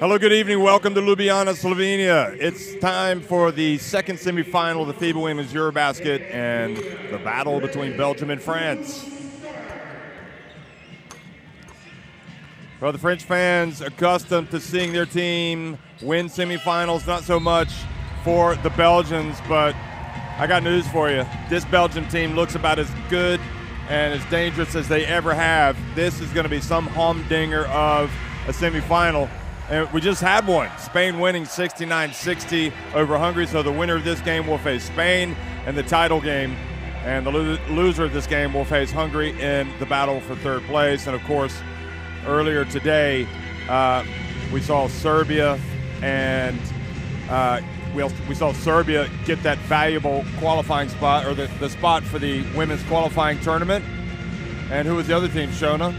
Hello, good evening. Welcome to Ljubljana, Slovenia. It's time for the second semifinal of the FIBA Women's EuroBasket and the battle between Belgium and France. For the French fans accustomed to seeing their team win semifinals, not so much for the Belgians, but I got news for you. This Belgian team looks about as good and as dangerous as they ever have. This is going to be some humdinger of a semifinal. And we just had one. Spain winning 69-60 over Hungary, so the winner of this game will face Spain in the title game, and the loser of this game will face Hungary in the battle for third place. And of course, earlier today, we saw Serbia and we saw Serbia get that valuable qualifying spot, or the spot for the women's qualifying tournament. And who was the other team, Shona?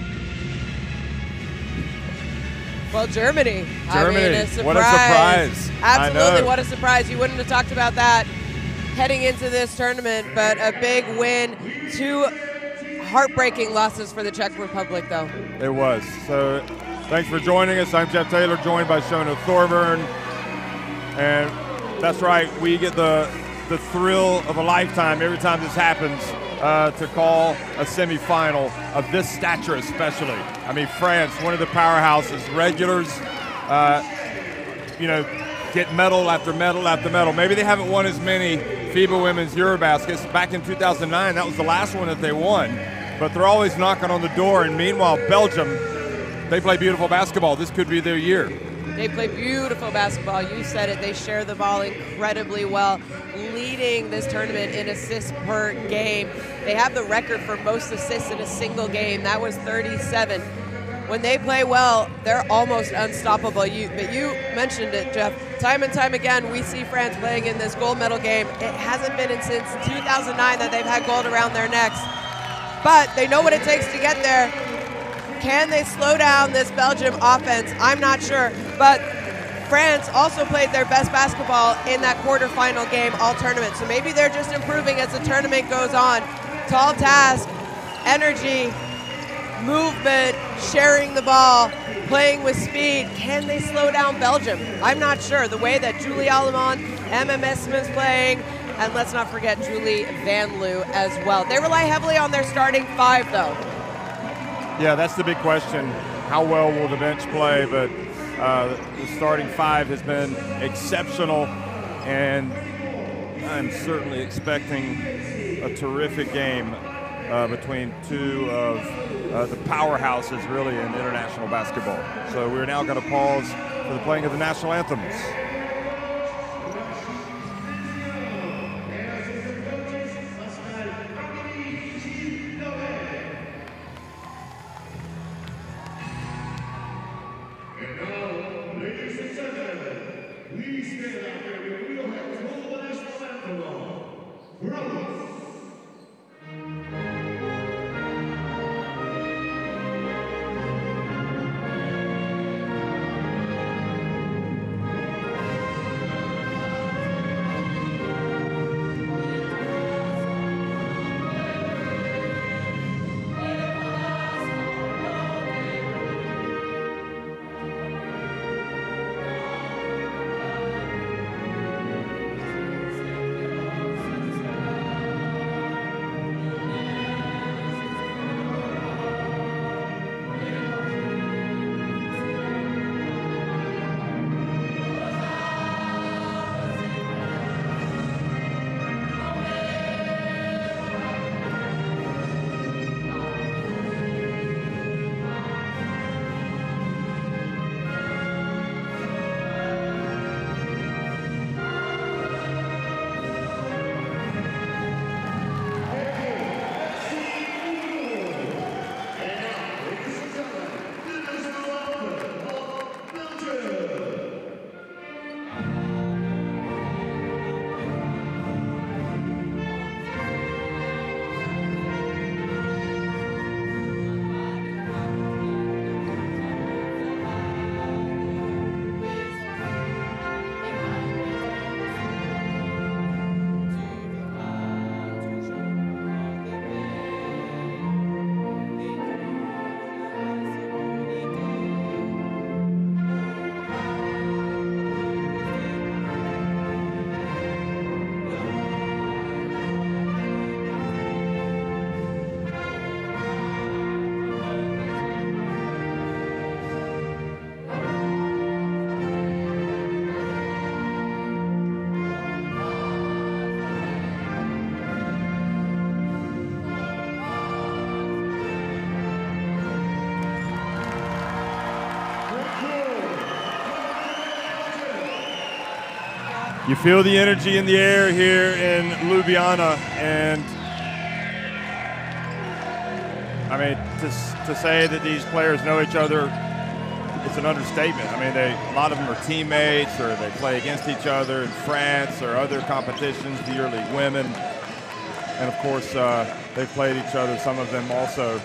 Well, Germany. I mean, a surprise. What a surprise. Absolutely, what a surprise. You wouldn't have talked about that heading into this tournament, but a big win. Two heartbreaking losses for the Czech Republic, though. It was. So thanks for joining us. I'm Jeff Taylor, joined by Shona Thorburn. And that's right, we get the thrill of a lifetime every time this happens, to call a semifinal of this stature especially. I mean, France, one of the powerhouses, regulars, get medal after medal after medal. Maybe they haven't won as many FIBA Women's EuroBaskets. Back in 2009, that was the last one that they won. But they're always knocking on the door. And meanwhile, Belgium, they play beautiful basketball. This could be their year. They play beautiful basketball. You said it. They share the ball incredibly well, leading this tournament in assists per game. They have the record for most assists in a single game. That was 37. When they play well, they're almost unstoppable. But you mentioned it, Jeff. Time and time again, we see France playing in this gold medal game. It hasn't been since 2009 that they've had gold around their necks. But they know what it takes to get there. Can they slow down this Belgium offense? I'm not sure. But France also played their best basketball in that quarterfinal game all tournament. So maybe they're just improving as the tournament goes on. Tall task, energy, movement, sharing the ball, playing with speed. Can they slow down Belgium? I'm not sure. The way that Julie Allemand, MMS Smith's playing, and let's not forget Julie Van Loo as well. They rely heavily on their starting five, though. Yeah, that's the big question. How well will the bench play? But the starting five has been exceptional, and I'm certainly expecting a terrific game between two of the powerhouses, really, in international basketball. So we're now going to pause for the playing of the national anthems. You feel the energy in the air here in Ljubljana, and I mean, to say that these players know each other, it's an understatement. I mean, a lot of them are teammates, or they play against each other in France or other competitions, the EuroLeague women. And of course, they've played each other, some of them also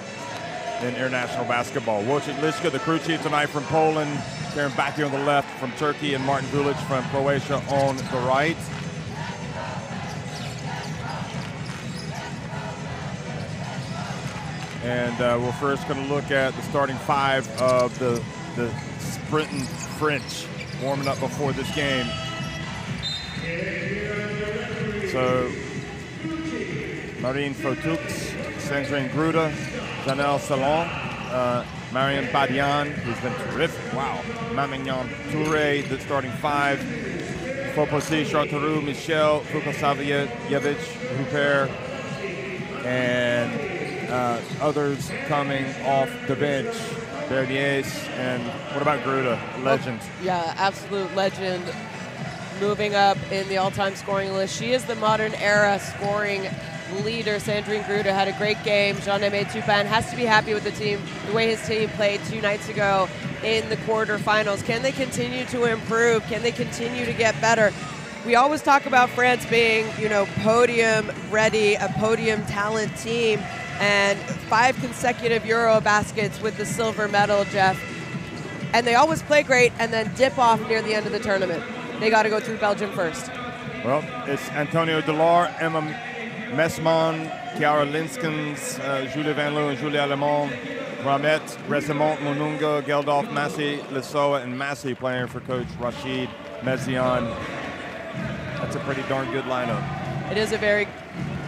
in international basketball. Wojciech Liszka, the crew chief tonight from Poland, Karen Bakke on the left from Turkey, and Martin Vulic from Croatia on the right. And we're first going to look at the starting five of the sprinting French warming up before this game. So, Marine Fotoux, Sandrine Gruda, Janelle Salon, Marion Badian, who's been terrific. Wow. Mamignon Touré, the starting five. Foposi, Charteroux, Michel, Fukosavljevic, Huppert, and others coming off the bench. Berniers, and what about Gruda? Legend. Oh, yeah, absolute legend. Moving up in the all-time scoring list. She is the modern era scoring leader. Sandrine Gruda had a great game. Jean-Aimé Toupin has to be happy with the team, the way his team played 2 nights ago in the quarterfinals. Can they continue to improve? Can they continue to get better? We always talk about France being, podium ready, a podium talent team, and 5 consecutive EuroBaskets with the silver medal, Jeff. And they always play great and then dip off near the end of the tournament. They got to go through Belgium first. Well, it's Antonio Delors, Emma Messman, Chiara Linskens, Julie Van Loo and Julie Alemont, Ramet, Resemont, Monunga, Geldof, Massey, Lesoa, and Massey playing for coach Rachid Mezian. That's a pretty darn good lineup. It is a very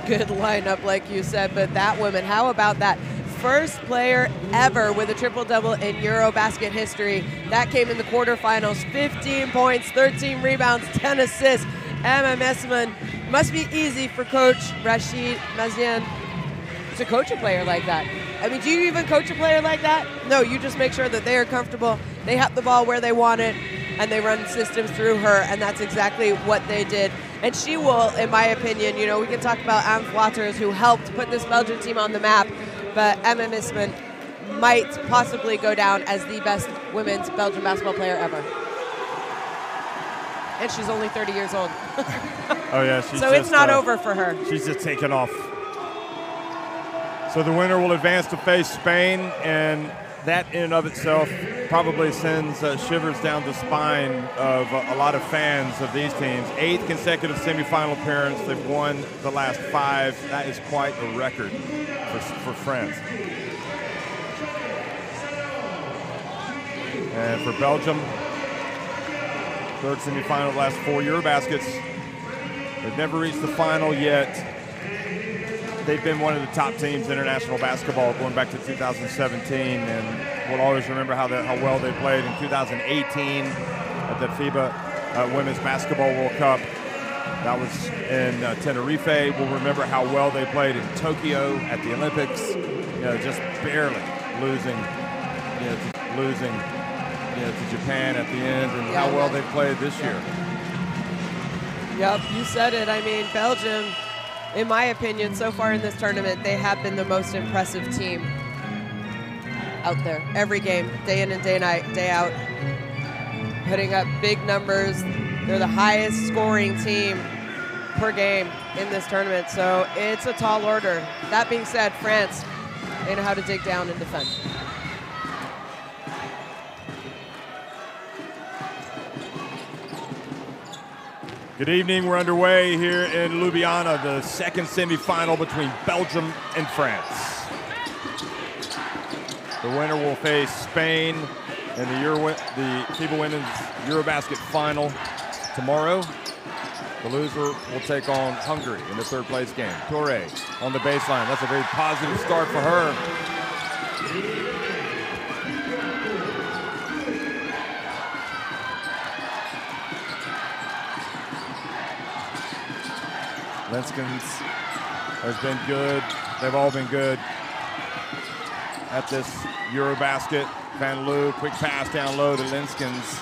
good lineup, like you said, but that woman, how about that? First player ever with a triple-double in EuroBasket history. That came in the quarterfinals. 15 points, 13 rebounds, 10 assists. Emma Messman. Must be easy for coach Rachid Mezian to coach a player like that. I mean, do you even coach a player like that? No, you just make sure that they are comfortable, they have the ball where they want it, and they run systems through her, and that's exactly what they did. And she will, in my opinion, we can talk about Anne Flatters, who helped put this Belgian team on the map, but Emma Messman might possibly go down as the best women's Belgian basketball player ever. And she's only 30 years old. Oh, yeah. She's so it's not over for her. She's just taken off. So the winner will advance to face Spain, and that in and of itself probably sends shivers down the spine of a lot of fans of these teams. 8th consecutive semifinal appearance. They've won the last 5. That is quite a record for France. And for Belgium, 3rd semifinal, last 4 EuroBaskets. They've never reached the final yet. They've been one of the top teams in international basketball going back to 2017, and we'll always remember how well they played in 2018 at the FIBA Women's Basketball World Cup. That was in Tenerife. We'll remember how well they played in Tokyo at the Olympics. Just barely losing to Japan at the end, and how well they played this year. Yep, you said it. I mean, Belgium, in my opinion, so far in this tournament, they have been the most impressive team out there. Every game, day in and day out, putting up big numbers. They're the highest scoring team per game in this tournament, so it's a tall order. That being said, France, they know how to dig down and defend. Good evening. We're underway here in Ljubljana, the 2nd semifinal between Belgium and France. The winner will face Spain in the FIBA Women's EuroBasket final tomorrow. The loser will take on Hungary in the 3rd place game. Touré on the baseline. That's a very positive start for her. Linskens has been good. They've all been good at this EuroBasket. Van Loo, quick pass down low to Linskens.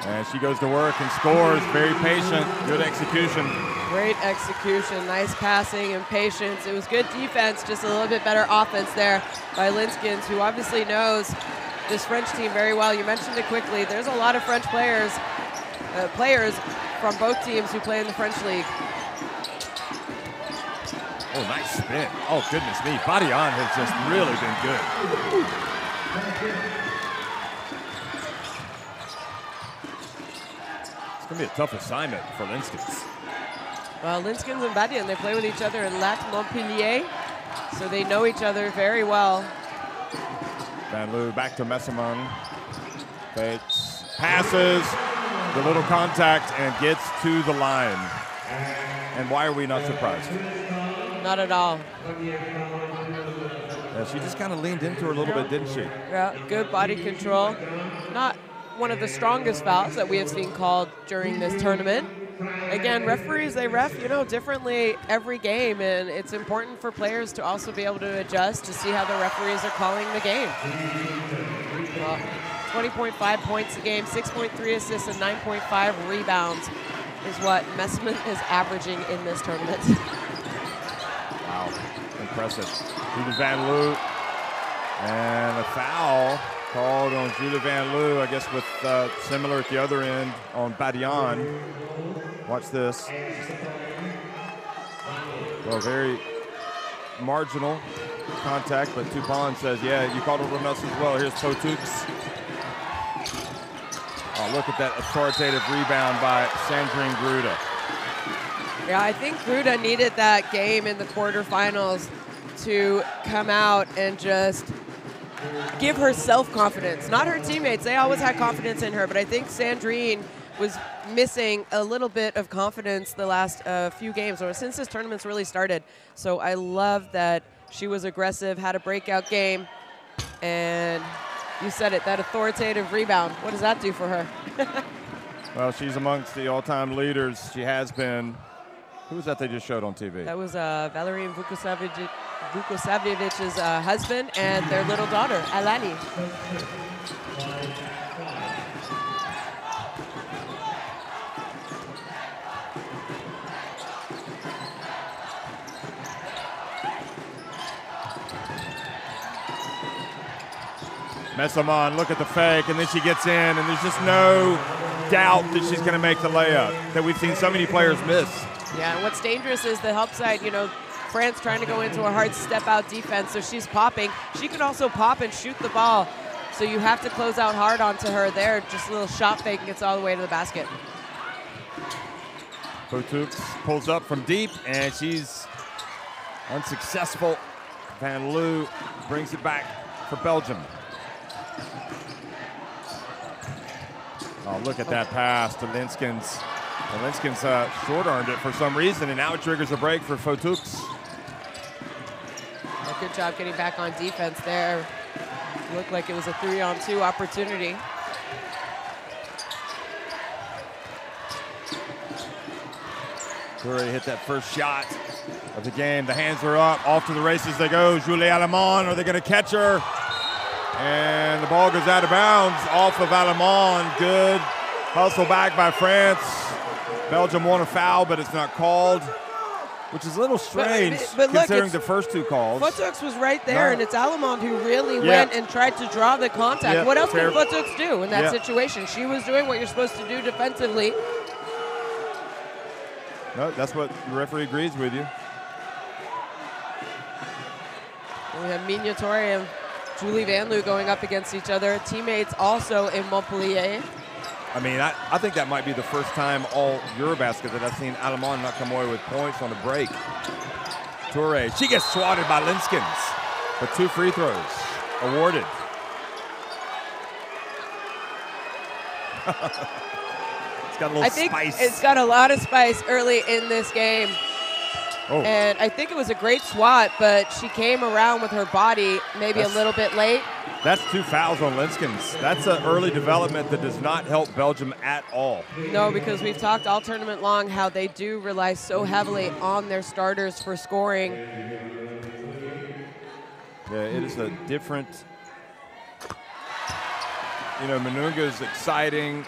And she goes to work and scores. Very patient, good execution. Great execution, nice passing and patience. It was good defense, just a little bit better offense there by Linskens, who obviously knows this French team very well. You mentioned it quickly. There's a lot of French players from both teams who play in the French league. Oh, nice spin. Oh, goodness me. Badian has just really been good. It's going to be a tough assignment for Linskens. Well, Linskens and Badian, they play with each other in Lac Montpellier, so they know each other very well. Van Loo back to Messamon. Fakes, passes, the little contact, and gets to the line. And why are we not surprised? Not at all. Yeah, she just kind of leaned into her a little bit, didn't she? Yeah, good body control. Not one of the strongest fouls that we have seen called during this tournament. Again, referees, they ref, differently every game, and it's important for players to also be able to adjust to see how the referees are calling the game. 20.5 points a game, 6.3 assists, and 9.5 rebounds is what Messamon is averaging in this tournament. Wow, impressive. Julie Van Loo, and a foul called on Julie Van Loo, I guess with similar at the other end on Badian. Watch this. Well, very marginal contact, but Tupon says, yeah, you called it on us as well. Here's Fotukes. Oh, look at that authoritative rebound by Sandrine Gruda. Yeah, I think Gruda needed that game in the quarterfinals to come out and just give her self-confidence. Not her teammates. They always had confidence in her, but I think Sandrine was missing a little bit of confidence the last few games, or since this tournament's really started. So I love that she was aggressive, had a breakout game, and you said it, that authoritative rebound. What does that do for her? Well, she's amongst the all-time leaders. She has been. Who was that they just showed on TV? That was Valerie Vukosavljevich's husband and their little daughter, Alani. Messamon, look at the fake, and then she gets in, and there's just no doubt that she's going to make the layup that we've seen so many players miss. Yeah, and what's dangerous is the help side, France trying to go into a hard step-out defense, so she's popping. She can also pop and shoot the ball, so you have to close out hard onto her there. Just a little shot fake and gets all the way to the basket. Fotukes pulls up from deep, and she's unsuccessful. Van Loo brings it back for Belgium. Oh, look at that pass to Linskens. Linskens short-armed it for some reason, and now it triggers a break for Fotukes. A good job getting back on defense there. Looked like it was a 3-on-2 opportunity. Toure hit that first shot of the game. The hands are up. Off to the races they go. Julie Allemand, are they going to catch her? And the ball goes out of bounds off of Allemand. Good hustle back by France. Belgium won a foul, but it's not called, which is a little strange but considering look, the first two calls. Fotukes was right there, and it's Allemand who really went and tried to draw the contact. What else can Fotukes do in that situation? She was doing what you're supposed to do defensively. No, that's what the referee agrees with you. We have Migne Toure and Julie Van Loo going up against each other. Teammates also in Montpellier. I mean, I think that might be the first time all EuroBasket that I've seen Allemand not come away with points on a break. Toure, she gets swatted by Linskens, but 2 free throws awarded. It's got a little spice. It's got a lot of spice early in this game. Oh. And I think it was a great swat, but she came around with her body maybe a little bit late. That's 2 fouls on Linskens. That's an early development that does not help Belgium at all. No, because we've talked all tournament long how they do rely so heavily on their starters for scoring. Yeah, it is a different, Manunga's exciting,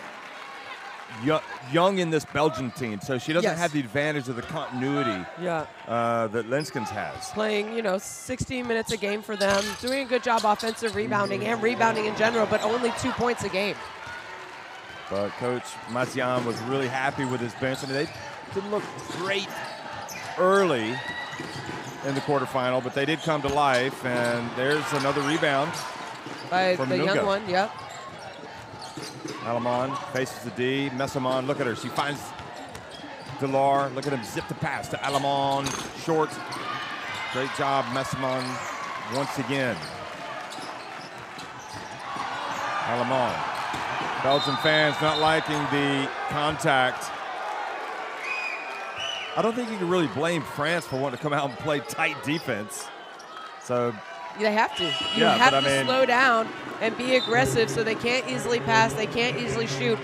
young in this Belgian team, so she doesn't Yes. have the advantage of the continuity that Linskens has. Playing, 16 minutes a game for them, doing a good job offensive rebounding and rebounding in general, but only 2 points a game. But Coach Mazian was really happy with his bench. I mean, they didn't look great early in the quarterfinal, but they did come to life, and there's another rebound By from the Manunga. young one, yep. Alamon faces the D. Messamon, look at her. She finds Delar. Look at him zip the pass to Alamon. Short. Great job, Messamon, once again. Alamon. Belgian fans not liking the contact. I don't think you can really blame France for wanting to come out and play tight defense. So They have to. You Yeah, have but to I mean- slow down and be aggressive so they can't easily pass, they can't easily shoot.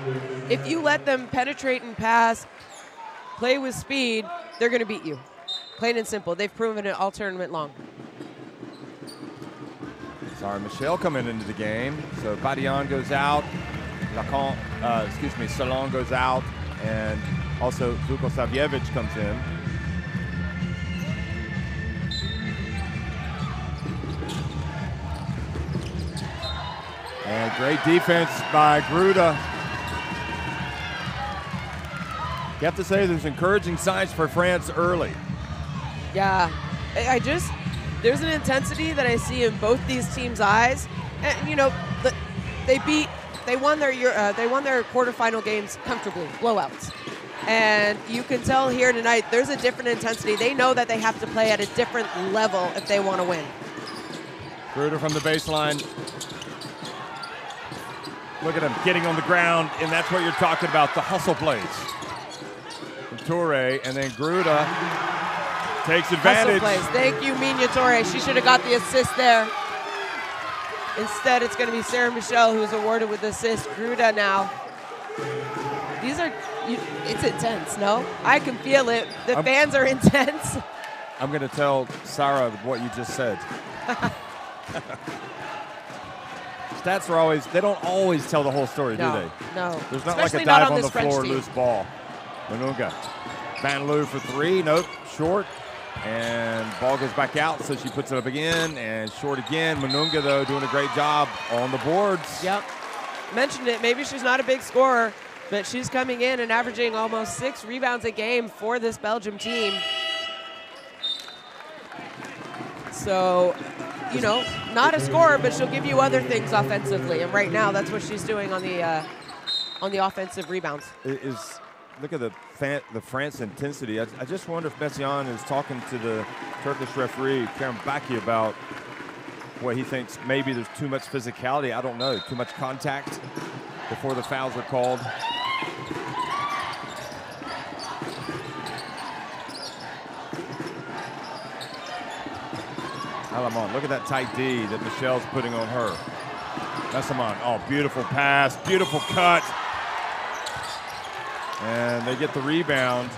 If you let them penetrate and pass, play with speed, they're going to beat you. Plain and simple. They've proven it all tournament long. sorry, Michelle coming into the game. So Badian goes out. Salon goes out, and also Vukosavljevic comes in. And great defense by Gruda. You have to say there's encouraging signs for France early. Yeah, there's an intensity that I see in both these teams' eyes. And, they won their quarterfinal games comfortably, blowouts. And you can tell here tonight there's a different intensity. They know that they have to play at a different level if they want to win. Gruda from the baseline. Look at him getting on the ground, and that's what you're talking about, the hustle plays. From Toure, and then Gruda takes advantage. Hustle plays. Thank you, Minya Toure. She should have got the assist there. Instead, it's going to be Sarah Michelle who's awarded with the assist. Gruda now. It's intense, no? I can feel it. The fans are intense. I'm going to tell Sarah what you just said. Stats are always, they don't always tell the whole story, do they? No. There's not Especially like a not dive on on this the floor, French team. loose ball. Manunga. Van Loo for three, nope, short. And ball goes back out, so she puts it up again, and short again. Manunga, though, doing a great job on the boards. Yep. Mentioned it, maybe she's not a big scorer, but she's coming in and averaging almost 6 rebounds a game for this Belgium team. So, not a scorer, but she'll give you other things offensively. And right now, that's what she's doing on the offensive rebounds. Look at the France intensity. I just wonder if Messiaen is talking to the Turkish referee, Kerem Baki, about what he thinks maybe there's too much physicality. I don't know. Too much contact before the fouls are called. Alamon, look at that tight D that Michelle's putting on her. Messamon, oh, beautiful pass, beautiful cut. And they get the rebound,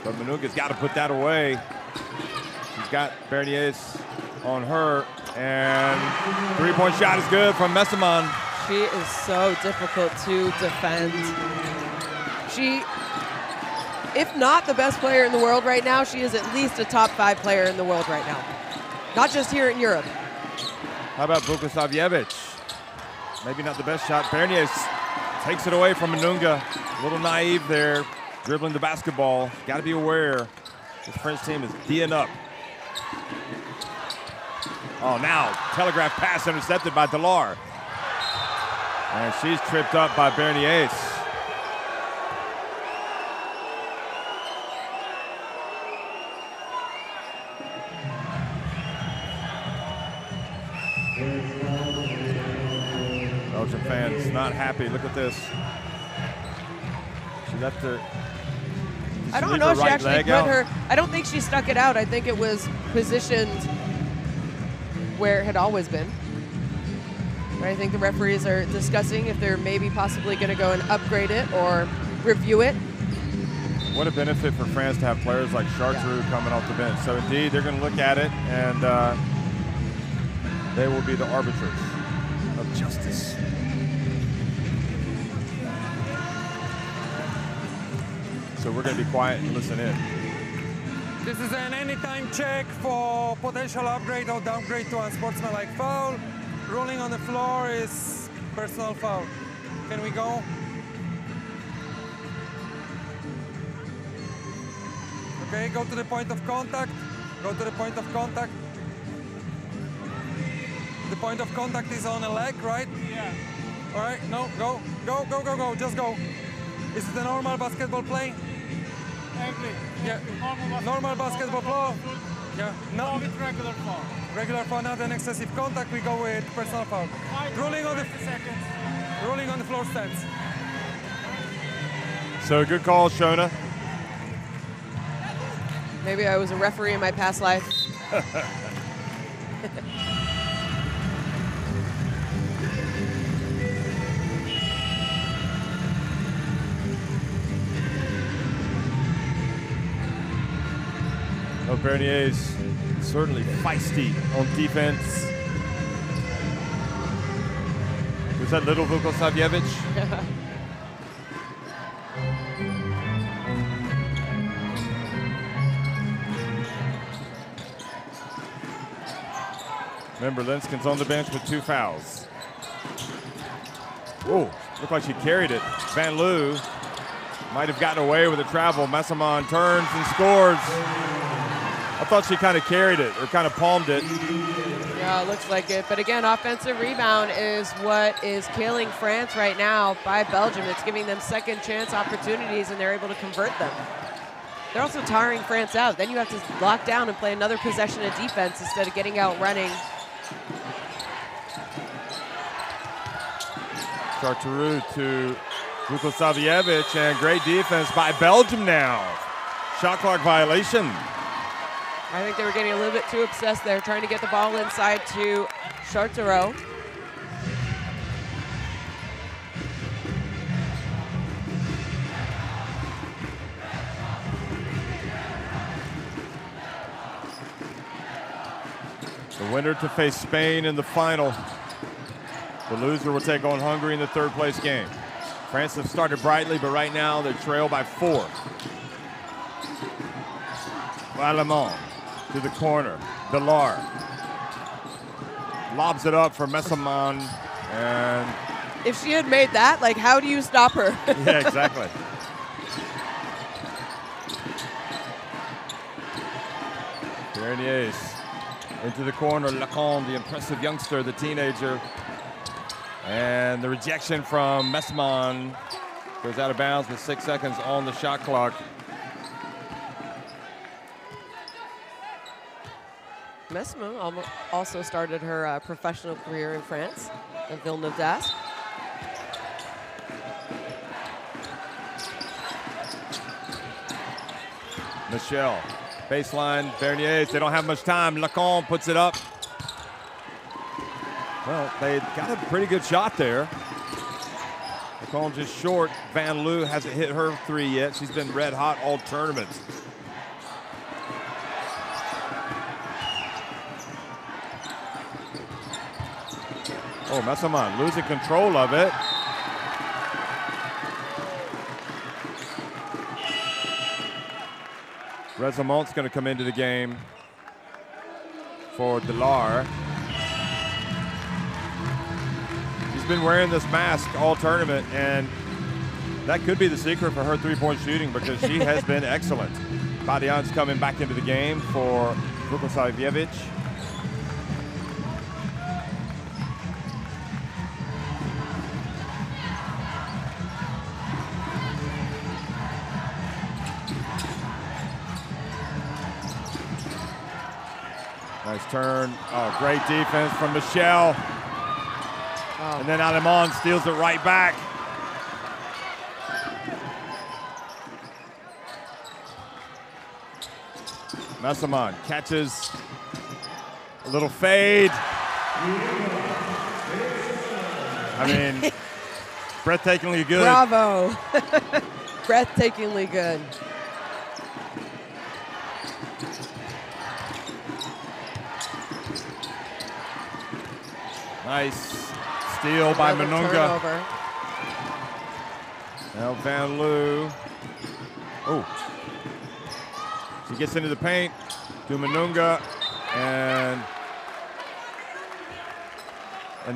but Manunga's got to put that away. She's got Berniers on her, and three-point shot is good from Messamon. She is so difficult to defend. She, if not the best player in the world right now, she is at least a top 5 player in the world right now. Not just here in Europe. How about Vukosavljevic? Maybe not the best shot. Berniers takes it away from Manunga. A little naive there, dribbling the basketball. Got to be aware this French team is D'ing up. Oh, now telegraph pass intercepted by Delar. And she's tripped up by Berniers. Belgian fans not happy. Look at this. She left her. I don't know if she actually put her. I don't think she stuck it out. I think it was positioned where it had always been. Right, I think the referees are discussing if they're maybe possibly going to go and upgrade it or review it. What a benefit for France to have players like Chartreux coming off the bench. So indeed, they're going to look at it, and they will be the arbiters of justice. so we're going to be quiet and listen in. This is an anytime check for potential upgrade or downgrade to unsportsmanlike foul. Rolling on the floor is personal foul. Can we go? Okay, go to the point of contact. Go to the point of contact. The point of contact is on a leg, right? Yeah. All right, no, go, go, go, go, go, just go. Is it a normal basketball play? Yeah. Normal basketball flow. Yeah. No, with regular foul. Regular foul, not an excessive contact. We go with personal foul. Rolling on the floor stance. So good call, Shona. Maybe I was a referee in my past life. Oh, Bernier's certainly feisty on defense. Was that little Vukosavljevic? Remember, Linskin's on the bench with 2 fouls. Oh, looked like she carried it. Van Loo might have gotten away with a travel. Messamon turns and scores. I thought she kind of carried it or kind of palmed it. Yeah, it looks like it. But again, offensive rebound is what is killing France right now by Belgium. It's giving them second chance opportunities, and they're able to convert them. They're also tiring France out. Then you have to lock down and play another possession of defense instead of getting out running. Charteroux to Vukosavljevic, and great defense by Belgium now. Shot clock violation. I think they were getting a little bit too obsessed there, trying to get the ball inside to Charteroux. The winner to face Spain in the final. The loser will take on Hungary in the third-place game. France have started brightly, but right now they trail by 4. Allemand to the corner. Delar lobs it up for Messamon, and If she had made that, like, how do you stop her? yeah, exactly. Bernier into the corner. Lacombe, the impressive youngster, the teenager. And the rejection from Messamon goes out of bounds with 6 seconds on the shot clock. Messamon also started her professional career in France at Villeneuve d'Ascq. Michel, baseline, Berniers, they don't have much time. Lacombe puts it up. Well, they got a pretty good shot there. Lacombe just short. Van Loo hasn't hit her 3 yet. She's been red hot all tournament. Oh, Messamon losing control of it. Rezamont's going to come into the game for Delar. She's been wearing this mask all tournament, and that could be the secret for her three-point shooting because she has been excellent. Badian's coming back into the game for Vukosavljevic. Nice turn. Oh, great defense from Michel. Oh. And then Allemand steals it right back. Messamon catches a little fade. I mean, breathtakingly good. Bravo. Breathtakingly good. Nice steal by Manunga. Now Van Loo. Oh. She gets into the paint to Manunga, and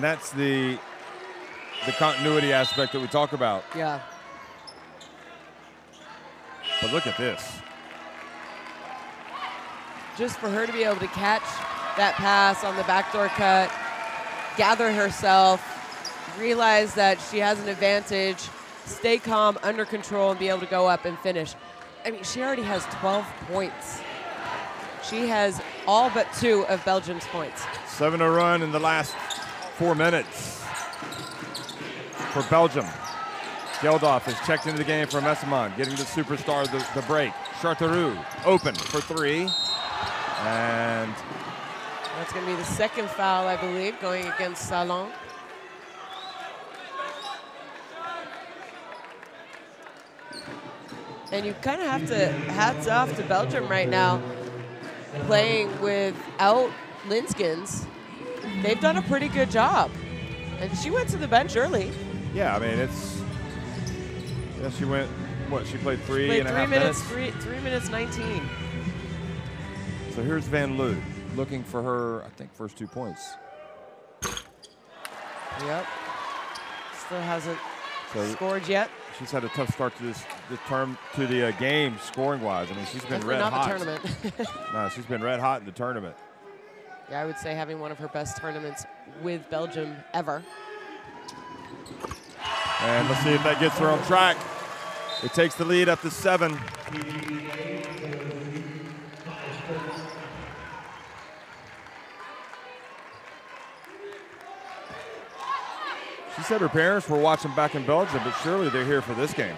that's the continuity aspect that we talk about. Yeah. But look at this. Just for her to be able to catch that pass on the backdoor cut, gather herself, realize that she has an advantage, stay calm, under control, and be able to go up and finish. I mean, she already has 12 points. She has all but 2 of Belgium's points. 7-0 run in the last 4 minutes for Belgium. Geldof is checked into the game for Messamon, getting the superstar the break. Charteroux open for 3. And that's going to be the second foul, I believe, going against Salon. And you kind of have to hats off to Belgium right now, playing without Linskens. They've done a pretty good job. And she went to the bench early. Yeah, I mean, she went, what, she played 3.5 minutes? 3 minutes 19. So here's Van Loo looking for her, I think, first 2 points. Yep. Still hasn't scored yet. She's had a tough start to the game scoring-wise. I mean, she's been red hot. Not the tournament. No, she's been red hot in the tournament. Yeah, I would say having one of her best tournaments with Belgium ever. And let's see if that gets her on track. It takes the lead up to 7. She said her parents were watching back in Belgium, but surely they're here for this game.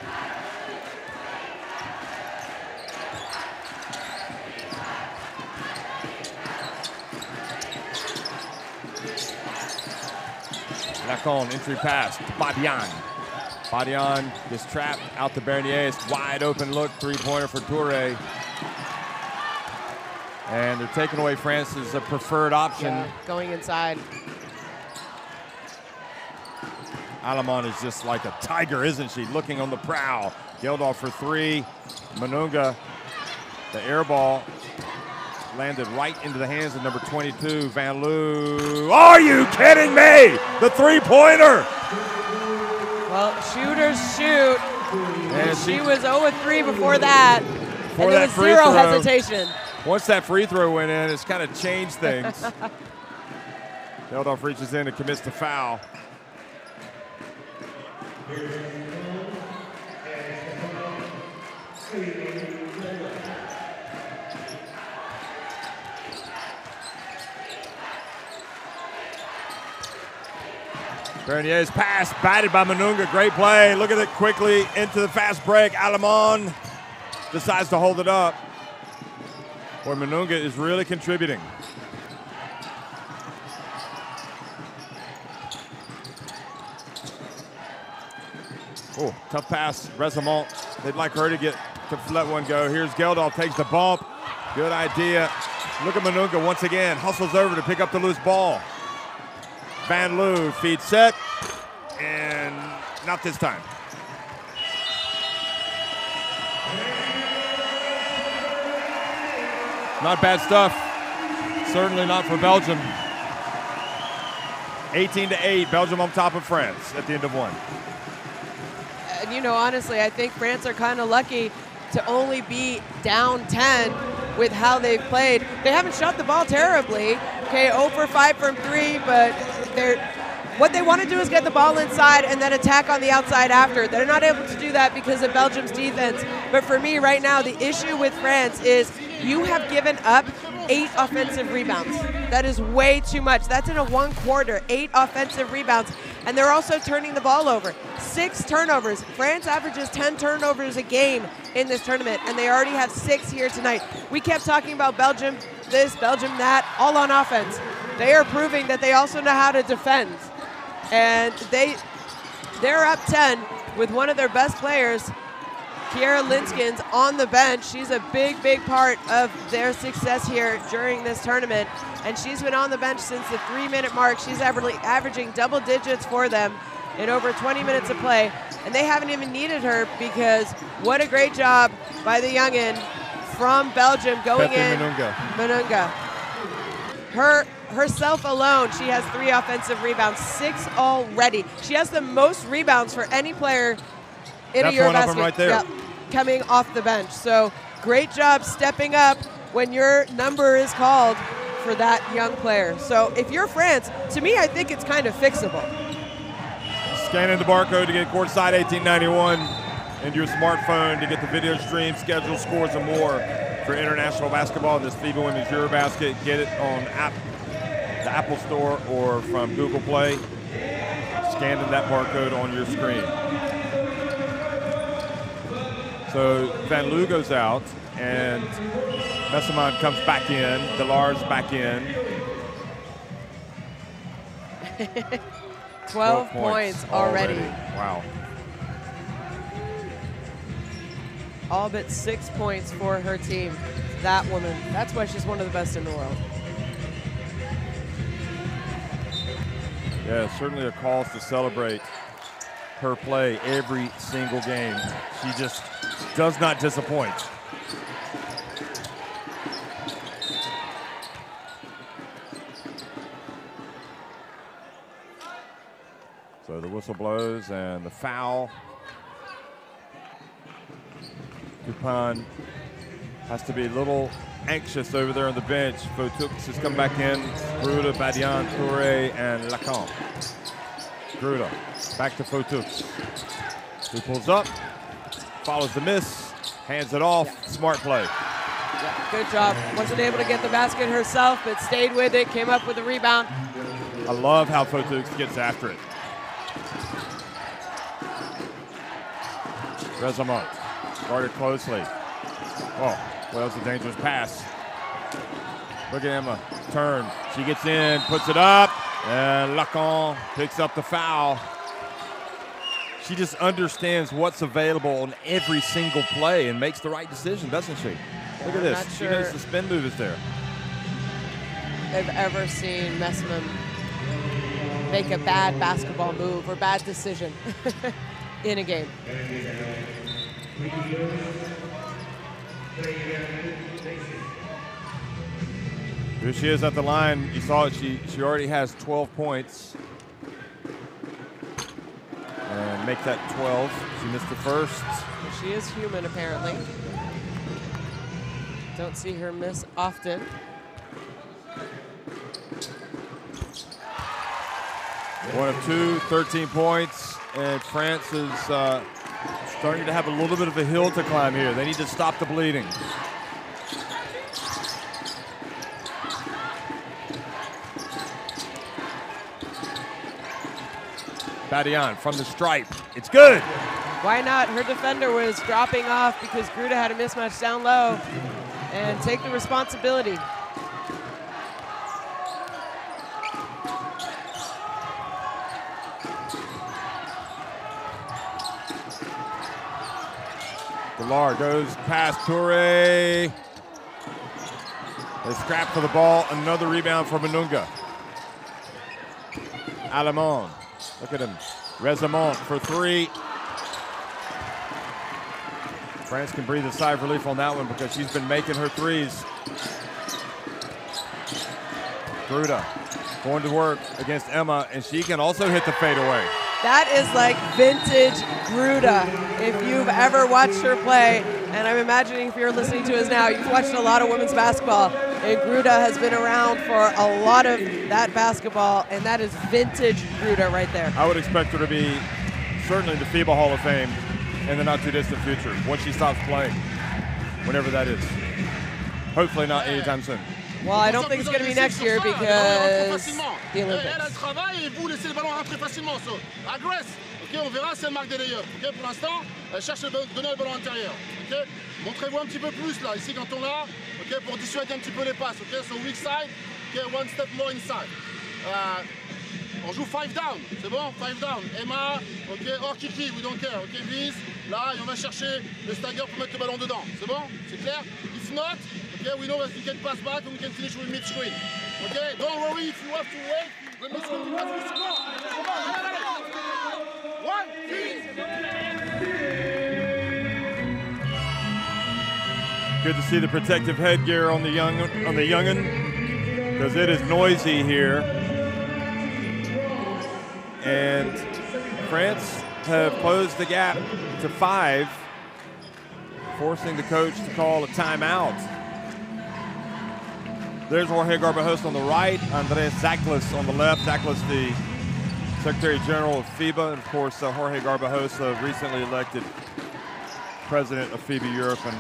Lacon, entry pass to Badian. Badian gets trapped out to Bernier. It's wide open look, 3-pointer for Touré. And they're taking away France's preferred option. Yeah, going inside. Alamon is just like a tiger, isn't she? Looking on the prowl. Geldof for 3. Manunga, the air ball landed right into the hands of number 22, Van Loo. Are you kidding me? The 3-pointer. Well, shooters shoot. And she was 0-3 before that. Before and there was zero hesitation. Once that free throw went in, it's kind of changed things. Geldof reaches in and commits the foul. Bernier's pass, batted by Manunga. Great play. Look at it quickly into the fast break. Alamon decides to hold it up. Boy, Manunga is really contributing. Oh, tough pass, Resamont. They'd like her to let one go. Here's Geldof, takes the bump. Good idea. Look at Manunga once again, hustles over to pick up the loose ball. Van Loo, feed set, and not this time. Not bad stuff. Certainly not for Belgium. 18-8, Belgium on top of France at the end of 1. And you know, honestly, I think France are kind of lucky to only be down 10 with how they've played. They haven't shot the ball terribly. Okay, 0 for 5 from 3, but what they want to do is get the ball inside and then attack on the outside after. They're not able to do that because of Belgium's defense. But for me right now, the issue with France is you have given up 8 offensive rebounds. That is way too much. That's in a 1 quarter, 8 offensive rebounds. And they're also turning the ball over. 6 turnovers. France averages 10 turnovers a game in this tournament, and they already have 6 here tonight. We kept talking about Belgium this, Belgium that, all on offense. They are proving that they also know how to defend. And they're up 10 with one of their best players, Kiera Linskens, on the bench. She's a big, big part of their success here during this tournament. And she's been on the bench since the 3-minute mark. She's averaging double digits for them. in over 20 minutes of play, and they haven't even needed her because what a great job by the youngin from Belgium going in. Manunga. Herself alone, she has 3 offensive rebounds, 6 already. She has the most rebounds for any player in a EuroBasket. One of them right there. Yep, coming off the bench. So great job stepping up when your number is called for that young player. So if you're France, to me, I think it's kind of fixable. Scanning the barcode to get courtside 1891 and your smartphone to get the video stream, schedule, scores, and more for international basketball in this FIBA Women's EuroBasket. Get it on the Apple Store or from Google Play. Scanning that barcode on your screen. So Van Loo goes out and Messamon comes back in. Delar's back in. 12 points already. Wow. All but 6 points for her team. That woman, that's why she's one of the best in the world. Yeah, certainly a cause to celebrate her play every single game. She just does not disappoint. So the whistle blows and the foul. Dupin has to be a little anxious over there on the bench. Fotux has come back in. Gruda, Badian, Touré, and Lacan. Gruda back to Fotux. He pulls up, follows the miss, hands it off. Smart play. Yeah, good job. Wasn't able to get the basket herself, but stayed with it, came up with a rebound. I love how Fotux gets after it. Rezamont guarded closely. Oh, well, it's a dangerous pass. Look at Emma, turn. She gets in, puts it up, and Lacan picks up the foul. She just understands what's available on every single play and makes the right decision, doesn't she? Look at this. She knows the spin move is there. I've ever seen Messamon make a bad basketball move or bad decision in a game. Here she is at the line. You saw it. She already has 12 points. And make that 12. She missed the first. She is human, apparently. Don't see her miss often. One of two, 13 points. And France is starting to have a little bit of a hill to climb here. They need to stop the bleeding. Badian from the stripe. It's good. Why not? Her defender was dropping off because Gruda had a mismatch down low. And take the responsibility. Delar goes past Touré. They scrap for the ball. Another rebound for Manunga. Alemon. Look at him. Rezamont for three. France can breathe a sigh of relief on that one because she's been making her threes. Gruda going to work against Emma, and she can also hit the fadeaway. That is like vintage Gruda. If you've ever watched her play, and I'm imagining if you're listening to us now, you've watched a lot of women's basketball, and Gruda has been around for a lot of that basketball, and that is vintage Gruda right there. I would expect her to be certainly in the FIBA Hall of Fame in the not-too-distant future, once she stops playing, whenever that is. Hopefully not anytime soon. Well, I don't think it's going to be next year because the Olympics. Elle travaille et vous laissez le ballon rentrer facilement. So, aggress. Ok, on verra si elle marque des layups. Ok, pour l'instant, elle cherche de donner le ballon intérieur. Ok, montrez-vous un petit peu plus là, ici quand on l'a. Ok, pour dissuader un petit peu les passes. Ok, so weak side. Ok, one step more inside. On joue 5 down, c'est bon? 5 down. Emma, ok, or Kiki, we don't care. Ok, vise. Là, et on va chercher le stagger pour mettre le ballon dedans. C'est bon? C'est clair? If not, okay, we know that we can pass back and we can finish with mid-screen. Okay, don't worry if you have to wait. The mid-screen pass will score. Good to see the protective headgear on the youngin, because it is noisy here. And France have closed the gap to 5, forcing the coach to call a timeout. There's Jorge Garbajosa on the right, Andres Zaklis on the left. Zaklis, the Secretary General of FIBA, and of course Jorge Garbajosa, recently elected president of FIBA Europe, and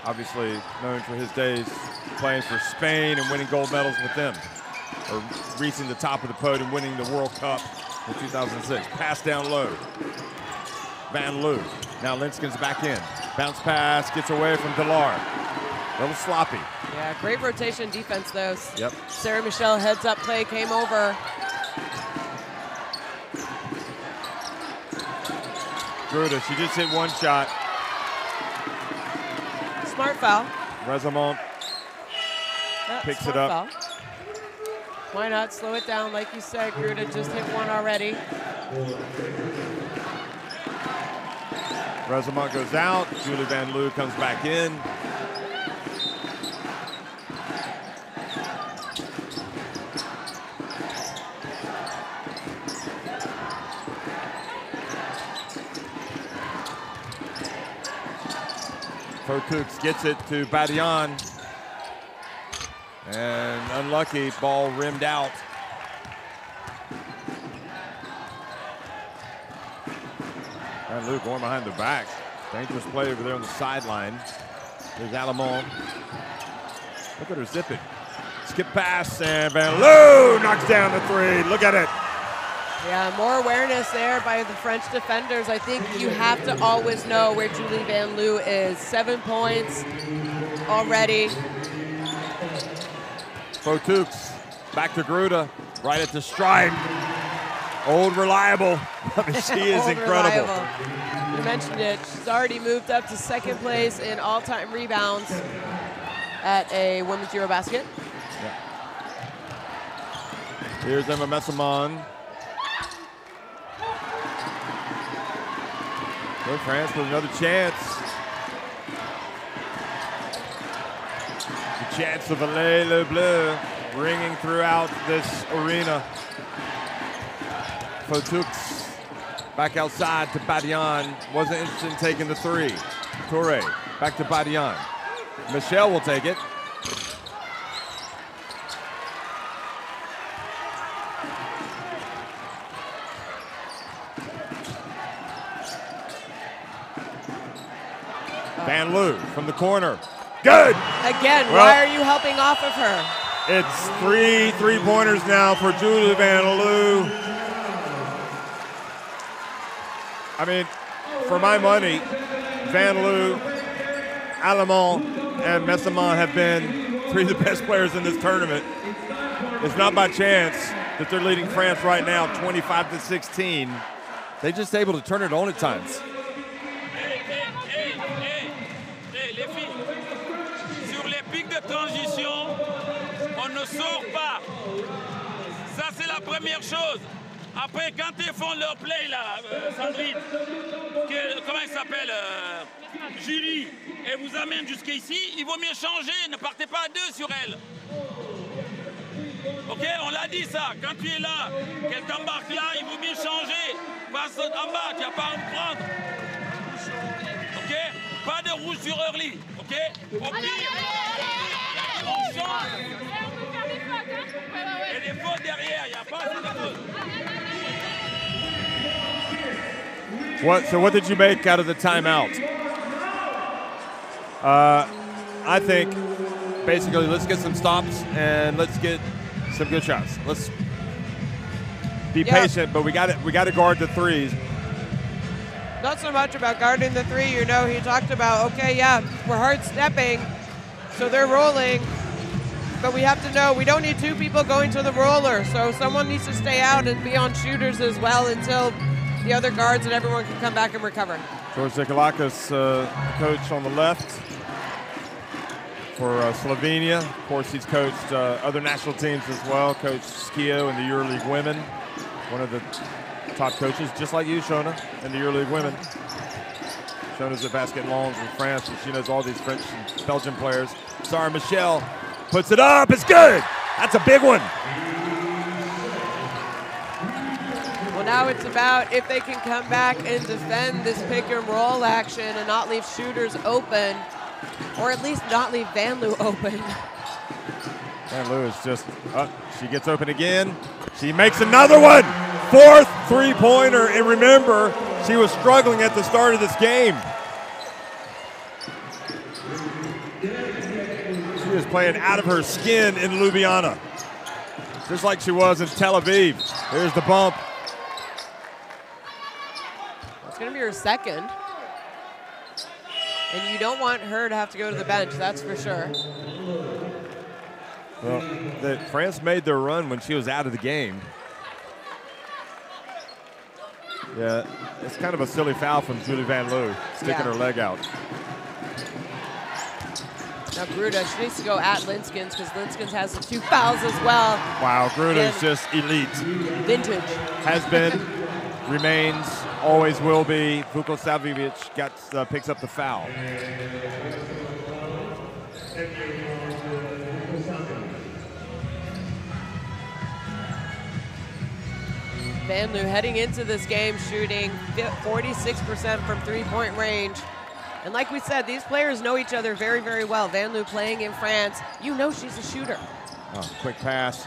obviously known for his days playing for Spain and winning gold medals with them, or reaching the top of the podium, winning the World Cup in 2006. Pass down low. Van Loo. Now Linskin's back in. Bounce pass, gets away from Delar. A little sloppy. Yeah, great rotation defense, though. Yep. Sarah Michelle heads up play came over. Gruda, she just hit one shot. Smart foul. Resamont picks it up. Foul. Why not slow it down? Like you said, Gruda just hit one already. Resamont goes out. Julie Van Loo comes back in. Fotux gets it to Badian. And unlucky, ball rimmed out. Van Loo going behind the back. Dangerous play over there on the sideline. There's Alamon. Look at her zip it. Skip pass, and Van Loo knocks down the 3. Look at it. Yeah, more awareness there by the French defenders. I think you have to always know where Julie Van Loo is. 7 points already. Fotux back to Gruda, right at the stripe. Old reliable. I mean, she is incredible. Reliable. You mentioned it. She's already moved up to 2nd place in all-time rebounds at a women's EuroBasket. Yeah. Here's Emma Messamon. Go France with another chance. The chance of Allez Le Bleu ringing throughout this arena. Fotux back outside to Badian. Wasn't interested in taking the 3. Touré back to Badian. Michelle will take it. Van Loo from the corner. Good! Again, why are you helping off of her? It's 3 3-pointers now for Julie Van Loo. I mean, for my money, Van Loo, Alamon, and Messamon have been 3 of the best players in this tournament. It's not by chance that they're leading France right now 25-16. They're just able to turn it on at times. Transition, on ne sort pas. Ça, c'est la première chose. Après, quand ils font leur play, là, Sandrine, comment il s'appelle, Julie, et vous amène jusqu'ici, il vaut mieux changer. Ne partez pas à 2 sur elle. OK, on l'a dit ça. Quand tu es là, qu'elle t'embarque là, il vaut mieux changer. Passe en bas, tu n'as pas à me prendre. OK, pas de rouge sur Early. OK, au pire. Et des fautes derrière, il n'y a pas de fautes. So what did you make out of the timeout? I think basically let's get some stops and let's get some good shots. Let's be patient, but we got to guard the 3s. Not so much about guarding the 3. You know, he talked about, okay, yeah, we're hard stepping, so they're rolling. But we have to know we don't need 2 people going to the roller, so someone needs to stay out and be on shooters as well until the other guards and everyone can come back and recover. George Zikalakis, coach on the left for Slovenia. Of course, he's coached other national teams as well. Coached Skio in the EuroLeague Women, one of the top coaches, just like you, Shona, and the EuroLeague women. Shona's at Basket Longs in France, and she knows all these French and Belgian players. Sarah Michel puts it up. It's good. That's a big one. Well, now it's about if they can come back and defend this pick and roll action and not leave shooters open, or at least not leave Van Loo open. Van Loo is just up. She gets open again. She makes another one. Fourth three-pointer. And remember, she was struggling at the start of this game. She was playing out of her skin in Ljubljana, just like she was in Tel Aviv. Here's the bump. It's going to be her second. And you don't want her to have to go to the bench, that's for sure. Well, France made their run when she was out of the game. Yeah, it's kind of a silly foul from Julie Van Loo, sticking her leg out. Now Gruda, she needs to go at Linskens because Linskens has the 2 fouls as well. Wow, Gruda is just elite. Vintage. Has been, remains, always will be. Vukosavljevic picks up the foul. Van Loo heading into this game shooting 46% from three-point range. And like we said, these players know each other very, very well. Van Loo playing in France, you know she's a shooter. Oh, quick pass.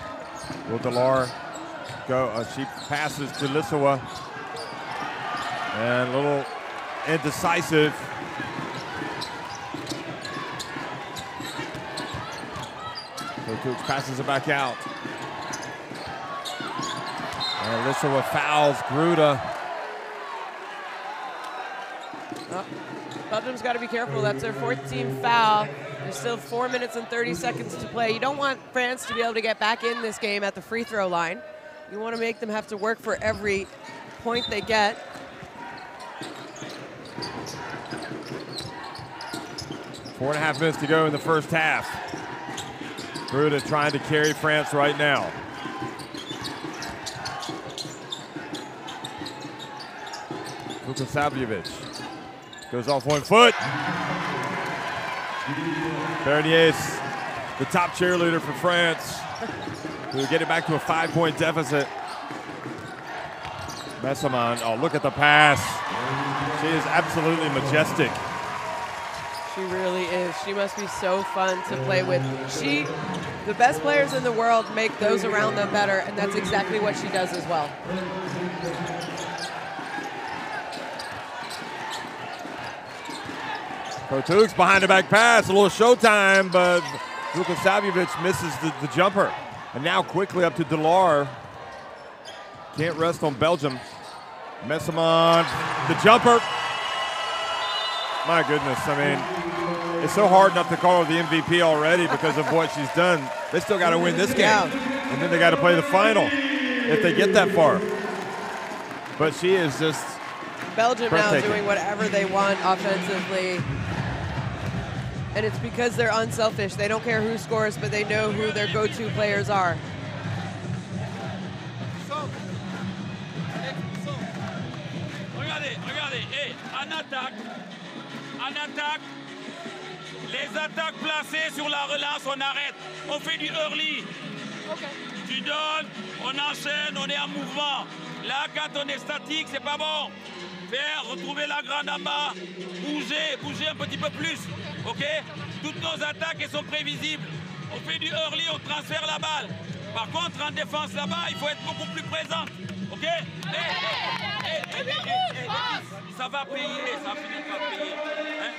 Will Delar go? She passes to Lissawa. And a little indecisive. So Cooks passes it back out. And Lissawa fouls Gruda. Oh, Belgium's got to be careful. That's their 14th foul. There's still 4 minutes and 30 seconds to play. You don't want France to be able to get back in this game at the free throw line. You want to make them have to work for every point they get. Four and a half minutes to go in the first half. Gruda trying to carry France right now. Vukosavljevic goes off 1 foot. Bernier, the top cheerleader for France, who get it back to a 5-point deficit. Messaman, oh, look at the pass. She is absolutely majestic. She really is. She must be so fun to play with. The best players in the world make those around them better, and that's exactly what she does as well. Kotuk's behind the back pass, a little showtime, but Vukosavljevic misses the jumper. And now quickly up to Delar. Can't rest on Belgium. Messaman, the jumper. My goodness, I mean, it's so hard not to call her the MVP already because of what she's done. They still got to win this game. Yeah. And then they got to play the final if they get that far. But she is just Belgium now doing whatever they want offensively. And it's because they're unselfish. They don't care who scores, but they know who their go-to players are. Regardez, hey, en attaque, les attaques placées sur la relance, on arrête, on fait du early. Okay. Tu donnes, on enchaîne, on est en mouvement. Là, quand on est statique, c'est pas bon. Faire, retrouver la grande en bas, bouger un petit peu plus, ok? Toutes nos attaques, elles sont prévisibles. On fait du early, on transfère la balle. Par contre, en défense là-bas, il faut être beaucoup plus présente, ok? Ça va payer, ça finit par payer. Hein?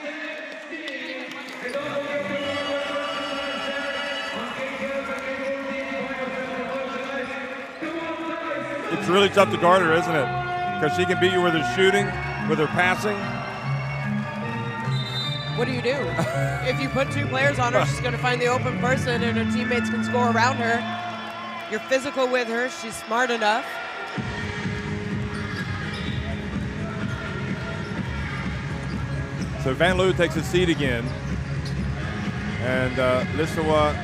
It's really tough to guard her, isn't it? Because she can beat you with her shooting, with her passing. What do you do? If you put 2 players on her, she's going to find the open person and her teammates can score around her. You're physical with her. She's smart enough. So Van Loo takes a seat again. And Lissawa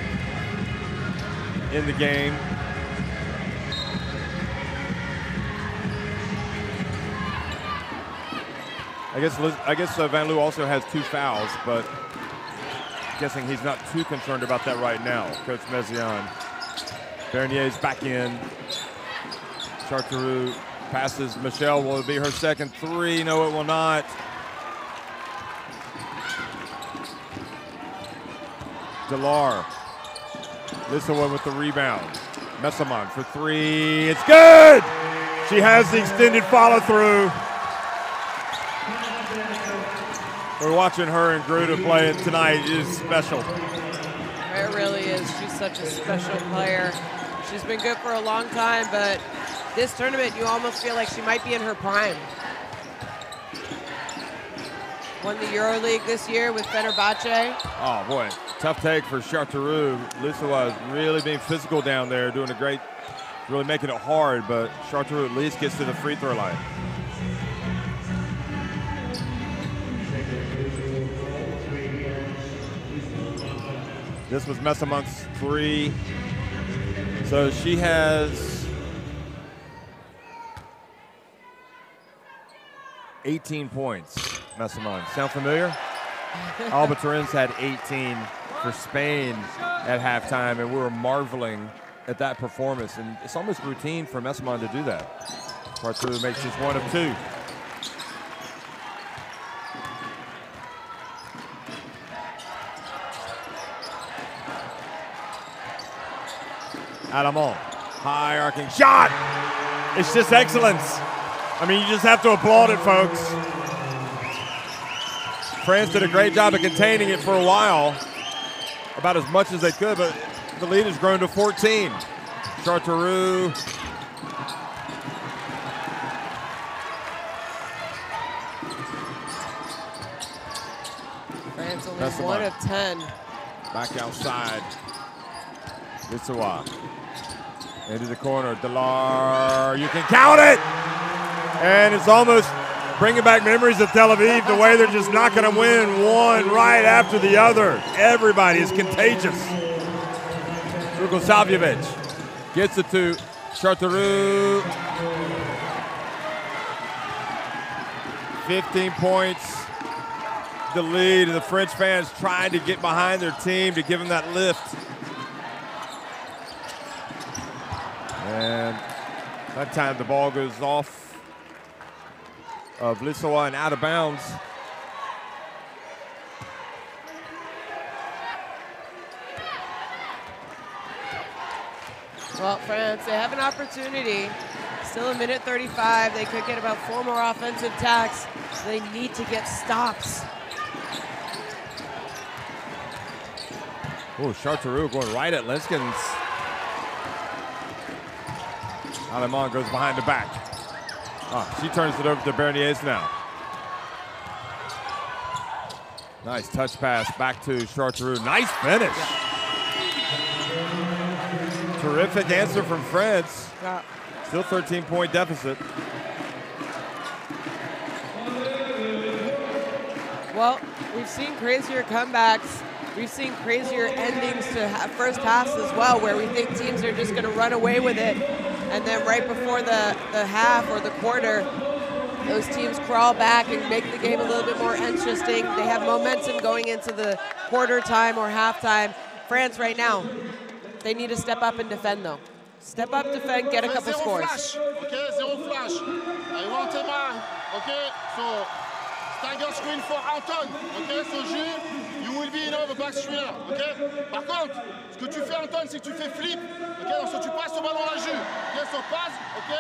in the game. I guess Van Loo also has 2 fouls, but I'm guessing he's not too concerned about that right now. Coach Mezian. Bernier's back in. Charteroux passes Michelle. Will it be her second 3? No, it will not. Delar. Lissawa with the rebound. Messamon for 3. It's good! She has the extended follow-through. We're watching her and Gruda play it tonight. It is special. It really is. She's such a special player. She's been good for a long time, but this tournament, you almost feel like she might be in her prime. Won the EuroLeague this year with Fenerbahce. Oh, boy. Tough take for Charteroux. Lissawa is really being physical down there, doing a great, really making it hard, but Charteroux at least gets to the free throw line. This was Messamont's 3. So she has 18 points, Messamon. Sound familiar? Alba Turin's had 18 for Spain at halftime, and we were marveling at that performance. And it's almost routine for Messamon to do that. Charteroux makes just 1 of 2. Alamont, high arcing shot. It's just excellence. I mean, you just have to applaud it, folks. France did a great job of containing it for a while, about as much as they could, but the lead has grown to 14. Charteroux. France only 1 of 10. Back outside. Lissawa. Into the corner. Delar. You can count it! And it's almost bringing back memories of Tel Aviv, the way they're just not going to win one right after the other. Everybody is contagious. Drugosavljevic gets it to Charteroux. 15 points. The lead, and the French fans trying to get behind their team to give them that lift. And that time the ball goes off of Lissawa and out of bounds. Well, France, they have an opportunity. Still a minute 35. They could get about 4 more offensive tacks. So they need to get stops. Oh, Charteroux going right at Linskens. Alemán goes behind the back. Oh, she turns it over to Berniers now. Nice touch pass back to Charteroux. Nice finish. Yeah. Terrific answer from France. Yeah. Still 13-point deficit. Well, we've seen crazier comebacks. We've seen crazier endings to first halves as well, where we think teams are just going to run away with it. And then right before the half or the quarter, those teams crawl back and make the game a little bit more interesting. They have momentum going into the quarter time or halftime. France right now, they need to step up and defend though. Step up, defend, get a couple scores. Flash, okay, zero flash. I want a man, okay, so stagger screen for Anton, okay, so Jules, you will be the back screener, ok. Par contre, ce que tu fais Anton, c'est que tu fais flip, ok, donc tu passes le ballon à Jules, ok, so passe, ok,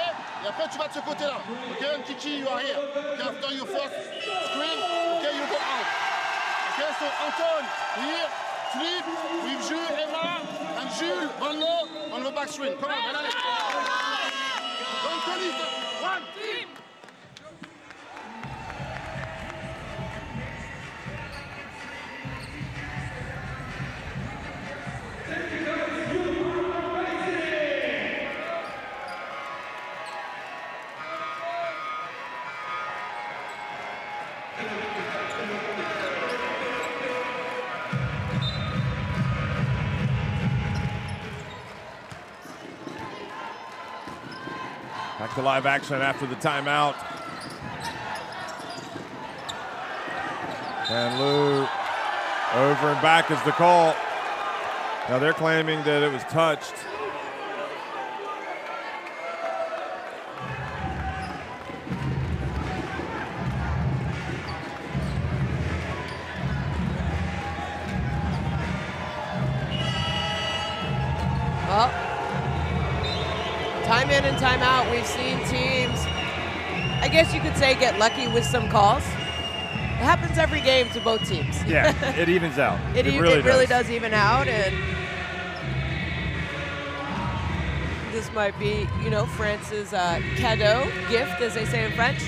et après tu vas de ce côté-là, ok, Kiki, you are here, okay, after your first screen, ok, you go out, ok, so Anton, here, flip, with Jules, Emma, and Jules, one low, on the back screen, come on, allez, don't tell it, one, team. Back to live action after the timeout. Van Loo, over and back is the call. Now they're claiming that it was touched. Well, time in and time out, we've seen teams, I guess you could say, get lucky with some calls. It happens every game to both teams. Yeah, it evens out. It really does even out, and this might be, you know, France's cadeau, gift, as they say in French.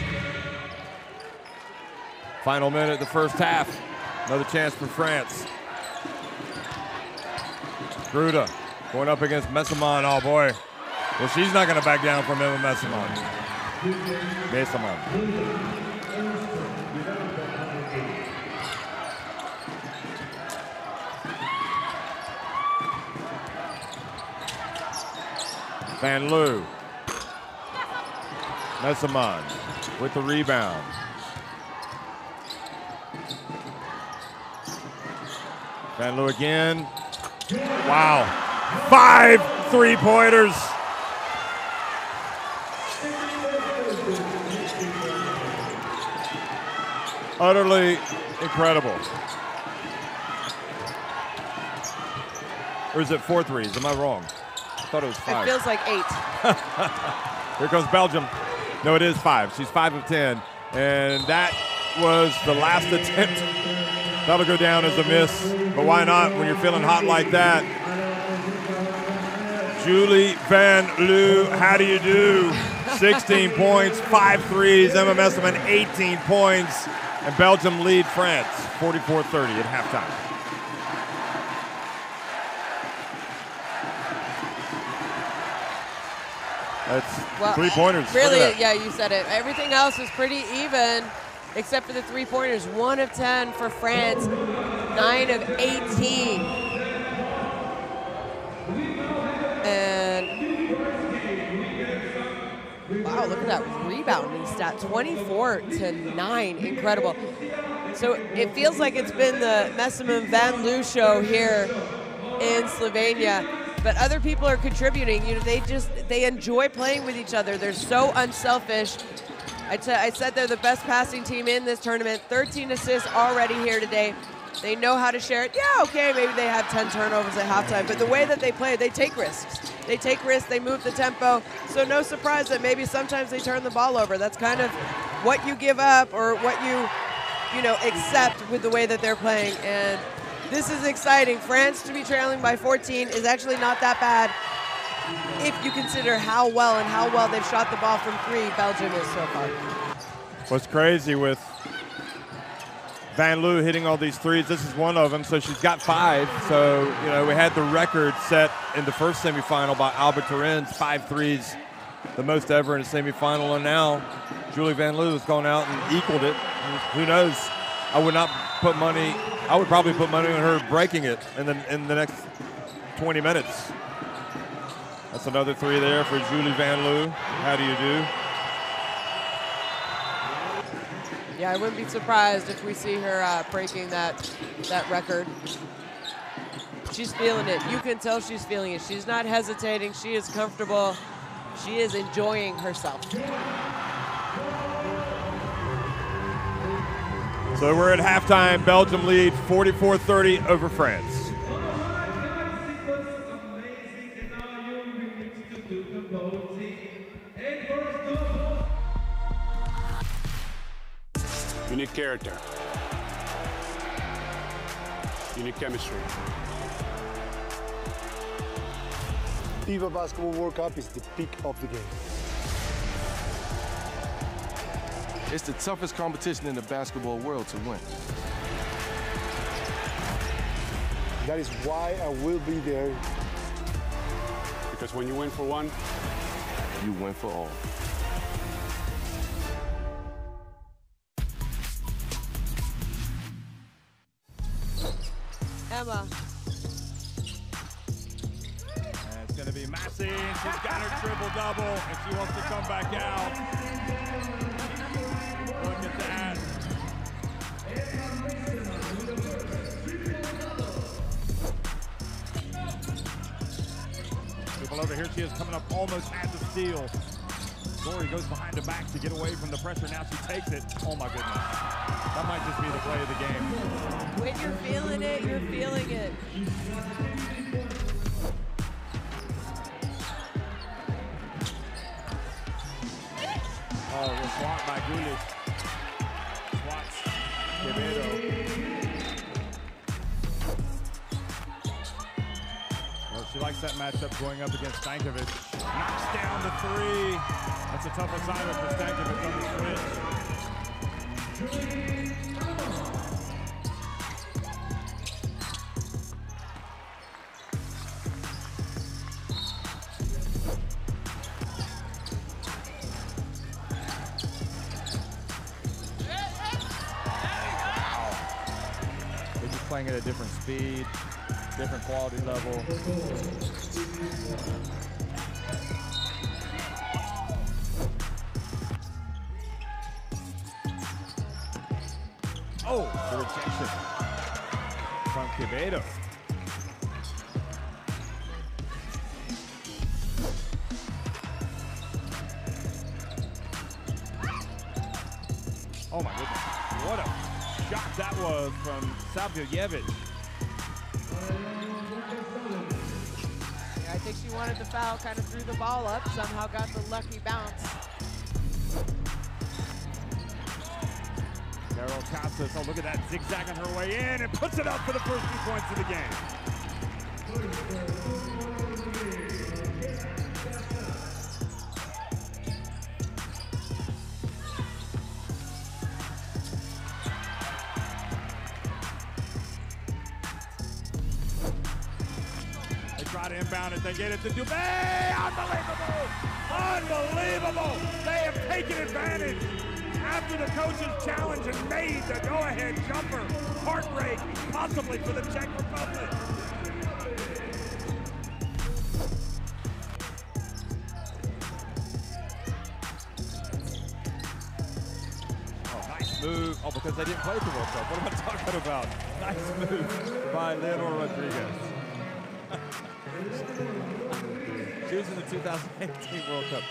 Final minute of the first half. Another chance for France. Gruda going up against Messamon. Oh boy. Well, she's not going to back down from Emma Messamon. Van Loo. Messamon with the rebound. Van Loo again. Wow. 5 3-pointers. Utterly incredible. Or is it 4 threes? Am I wrong? I thought it was 5. It feels like 8. Here comes Belgium. No, it is 5. She's 5 of 10. And that was the last attempt. That'll go down as a miss. But why not when you're feeling hot like that? Julie Van Loo, how do you do? 16 points, 5 threes. Emma Messamon, 18 points. And Belgium lead France 44-30 at halftime. That's 3-pointers. Really, yeah, you said it. Everything else was pretty even, except for the 3-pointers. 1 of 10 for France, 9 of 18. And wow, look at that rebounding stat, 24-9, incredible. So it feels like it's been the Messamon Van Loo show here in Slovenia. But other people are contributing. You know, they enjoy playing with each other. They're so unselfish. I said they're the best passing team in this tournament. 13 assists already here today. They know how to share it. Yeah, okay, maybe they have 10 turnovers at halftime, but the way that they play, they take risks. They take risks, they move the tempo. So no surprise that maybe sometimes they turn the ball over. That's kind of what you give up or what you know, accept with the way that they're playing. And this is exciting. France to be trailing by 14 is actually not that bad if you consider how well they've shot the ball from 3 Belgium is so far. What's crazy with Van Loo hitting all these threes, this is one of them, so she's got 5. So, you know, we had the record set in the first semifinal by Alba Turin's 5 threes, the most ever in a semifinal, and now Julie Van Loo has gone out and equaled it. Who knows? I would probably put money on her breaking it in the next 20 minutes. That's another 3 there for Julie Van Loo. How do you do? Yeah, I wouldn't be surprised if we see her breaking that record. She's feeling it. You can tell she's feeling it. She's not hesitating. She is comfortable. She is enjoying herself. So we're at halftime. Belgium lead 44-30 over France. You need character. You need chemistry. FIBA Basketball World Cup is the peak of the game. It's the toughest competition in the basketball world to win. That is why I will be there. Because when you win for one, you win for all. Emma. And it's going to be Massey, and she's got her triple-double, and she wants to come back out. Look at that. Dellavedova. Here she is coming up almost at the steal. Lori goes behind the back to get away from the pressure. Now she takes it. Oh my goodness. That might just be the play of the game. When you're feeling it, you're feeling it. Oh, the swat by Gulish. Swats Quevedo. Well, she likes that matchup going up against Stankovic. Knocks down the three. That's a tough assignment for Stankovic on the switch. They're just playing at a different speed, different quality level. Oh, the rejection from Quevedo. Oh my goodness, what a shot that was from Savljevic. Yeah, I think she wanted the foul, kind of threw the ball up, somehow got the lucky bounce. Carol Casas, oh look at that, zigzagging her way in and puts it up for the first 2 points of the game. They try to inbound it, they get it to Dubé, unbelievable, unbelievable. They have taken advantage. After the coach's challenge and made the go-ahead jumper. Heartbreak, possibly for the Czech Republic. Oh, nice move. Oh, because they didn't play the World Cup. What am I talking about? Nice move by Leonor Rodriguez. She was in the 2018 World Cup.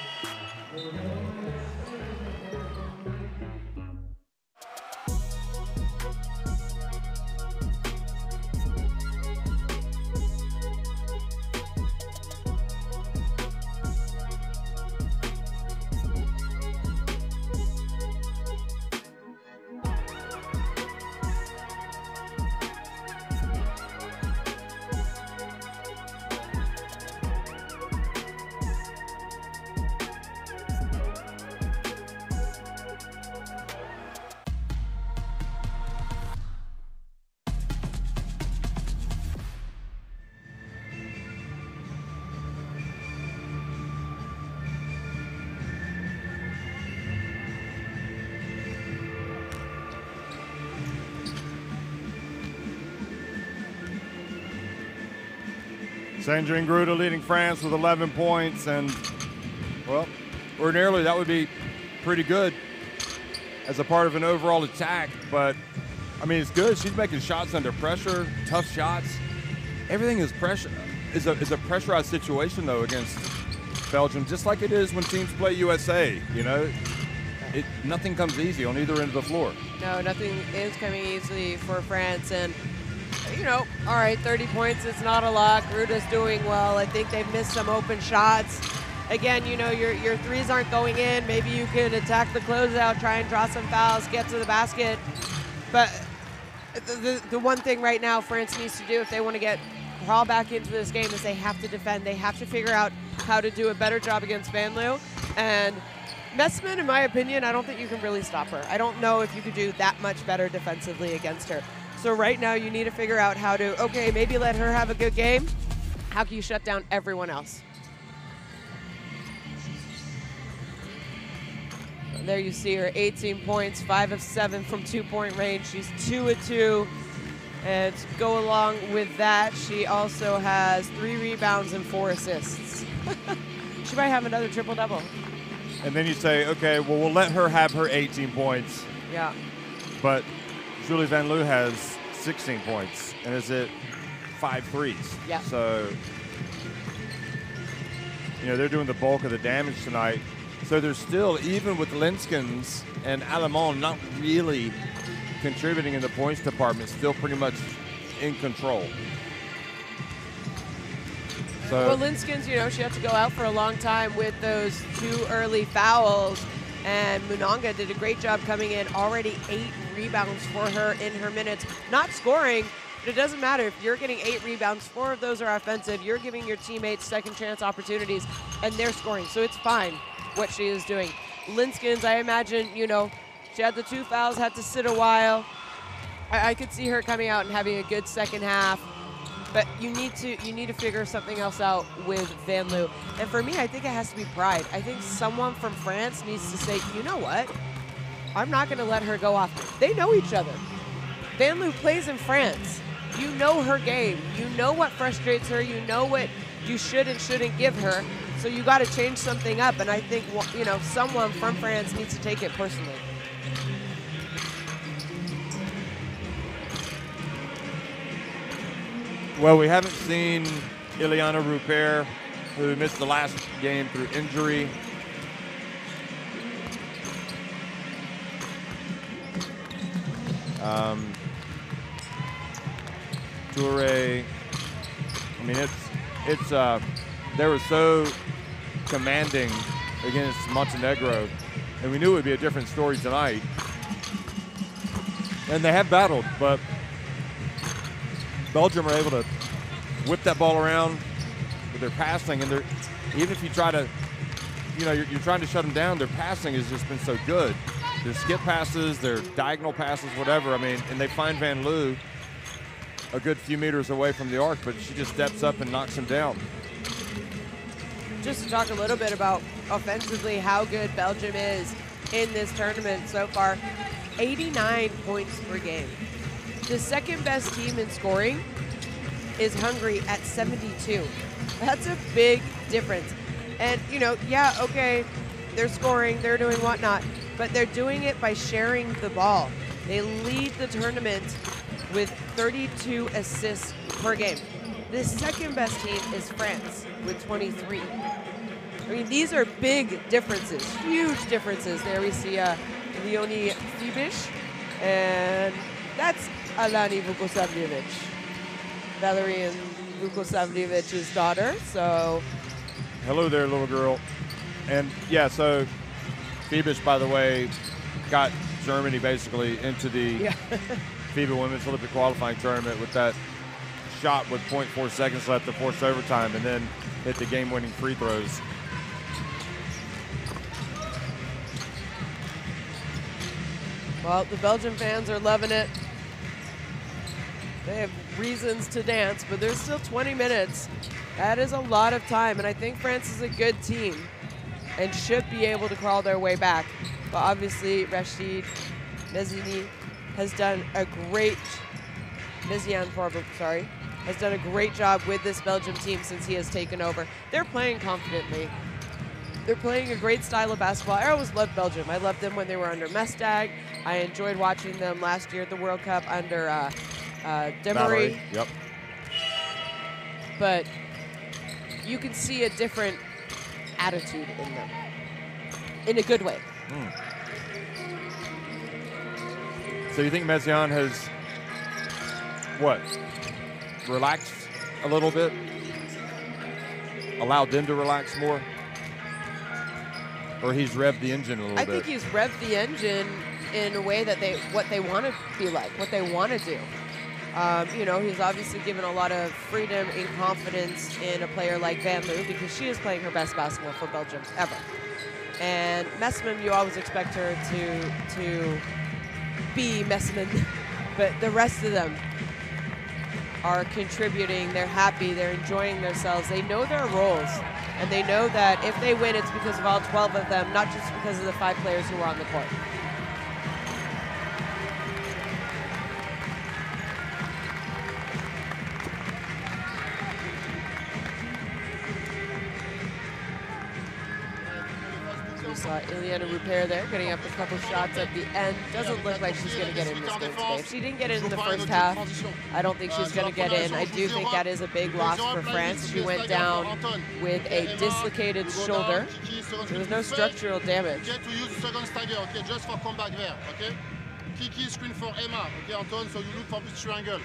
Sandrine Gruda leading France with 11 points, and, well, ordinarily that would be pretty good as a part of an overall attack, but, I mean, it's good. She's making shots under pressure, tough shots. Everything is pressure, is a pressurized situation, though, against Belgium, just like it is when teams play USA, you know? Nothing comes easy on either end of the floor. No, nothing is coming easily for France, and you know, all right, 30 points is not a lot. Gruda's doing well. I think they've missed some open shots. Again, you know, your threes aren't going in. Maybe you can attack the closeout, try and draw some fouls, get to the basket. But the one thing right now France needs to do if they want to crawl back into this game is they have to defend. They have to figure out how to do a better job against Van Loo. And Messman, in my opinion, I don't think you can really stop her. I don't know if you could do that much better defensively against her. So right now you need to figure out how to, okay, maybe let her have a good game. How can you shut down everyone else? And there you see her, 18 points, 5 of 7 from 2-point range. She's 2 of 2. And to go along with that, she also has 3 rebounds and 4 assists. She might have another triple-double. And then you say, okay, well, we'll let her have her 18 points. Yeah. But Julie Van Loo has 16 points and is at 5 threes. Yeah. So they're doing the bulk of the damage tonight. So they're still, even with Linskens and Alemán not really contributing in the points department, still pretty much in control. So, well, Linskens, she had to go out for a long time with those 2 early fouls, and Munanga did a great job coming in. Already 8 rebounds for her in her minutes. Not scoring, but it doesn't matter. If you're getting 8 rebounds, 4 of those are offensive. You're giving your teammates second chance opportunities, and they're scoring. So it's fine what she is doing. Linskens, I imagine, she had the 2 fouls, had to sit a while. I could see her coming out and having a good second half. But you need to figure something else out with Van Loo. And for me, I think it has to be pride. I think someone from France needs to say, you know what? I'm not going to let her go off. They know each other. Van Loo plays in France. You know her game. You know what frustrates her. You know what you should and shouldn't give her. So you got to change something up. And I think, someone from France needs to take it personally. well, we haven't seen Ileana Rupert, who missed the last game through injury. Toure, I mean, they were so commanding against Montenegro, and we knew it would be a different story tonight. And they have battled, but Belgium are able to whip that ball around with their passing, and even if you try to, you're trying to shut them down, their passing has just been so good. Their skip passes, their diagonal passes, whatever. I mean, and they find Van Loo a good few meters away from the arc, but she just steps up and knocks him down. Just to talk a little bit about offensively how good Belgium is in this tournament so far, 89 points per game. The second best team in scoring is Hungary at 72. That's a big difference. And, okay, they're scoring, they're doing whatnot, but they're doing it by sharing the ball. They lead the tournament with 32 assists per game. The second best team is France with 23. I mean, these are big differences, huge differences. There we see Leonie Fibish, and that's Alani Vukosavljevic, Valerian Vukosavljevich's daughter. So, hello there, little girl. And yeah, so Fibish, by the way, got Germany basically into the FIBA Women's Olympic qualifying tournament with that shot with 0.4 seconds left to force overtime, and then hit the game-winning free throws. Well, the Belgian fans are loving it. They have reasons to dance, but there's still 20 minutes. That is a lot of time, and I think France is a good team and should be able to crawl their way back. But obviously, Rachid Meziane has done a great has done a great job with this Belgium team since he has taken over. They're playing confidently. They're playing a great style of basketball. I always loved Belgium. I loved them when they were under Mestag. I enjoyed watching them last year at the World Cup under Demery. Yep. But you can see a different attitude in them, in a good way. So you think Meziane has, relaxed a little bit? Allowed them to relax more? Or he's revved the engine a little bit? I think he's revved the engine in a way that what they want to be like, what they want to do. He's obviously given a lot of freedom and confidence in a player like Van Loo, because she is playing her best basketball for Belgium ever. And Messeman, you always expect her to be Messeman, but the rest of them are contributing. They're happy. They're enjoying themselves. They know their roles, and they know that if they win, it's because of all 12 of them, not just because of the 5 players who are on the court. saw Ileana Rupert there getting up a couple shots at the end. Doesn't look like she's going to get in this game today. If she didn't get in the first half, I don't think she's going to get in. I do think that is a big loss for France. She went down with a dislocated shoulder. There was no structural damage. Okay, to use the second stagger, okay, just for comeback there, okay. Kiki screen for Emma, okay, Anton, so you look for this triangle.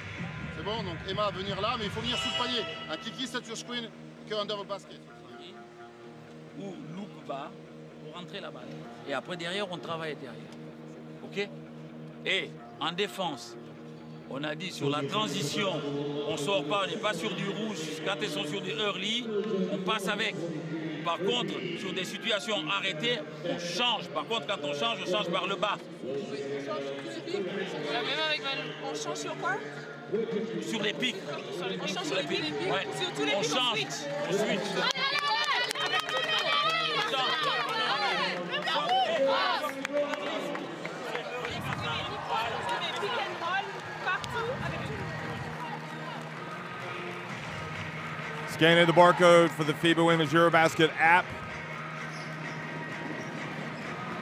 C'est bon, donc Emma va venir là, mais il faut venir sous le panier. Un Kiki set your screen, okay, under the basket. Ou loop bas pour rentrer la balle. Et après derrière, on travaille derrière. Ok? Et en défense, on a dit sur la transition, on sort pas, on n'est pas sur du rouge. Quand ils sont sur du early, on passe avec. Par contre, sur des situations arrêtées, on change. Par contre, quand on change par le bas. On change sur quoi? Sur les pics. On change sur les pics? Ouais. Sur tous les pics, on switch. On switch. Scanning the barcode for the FIBA Women's EuroBasket app.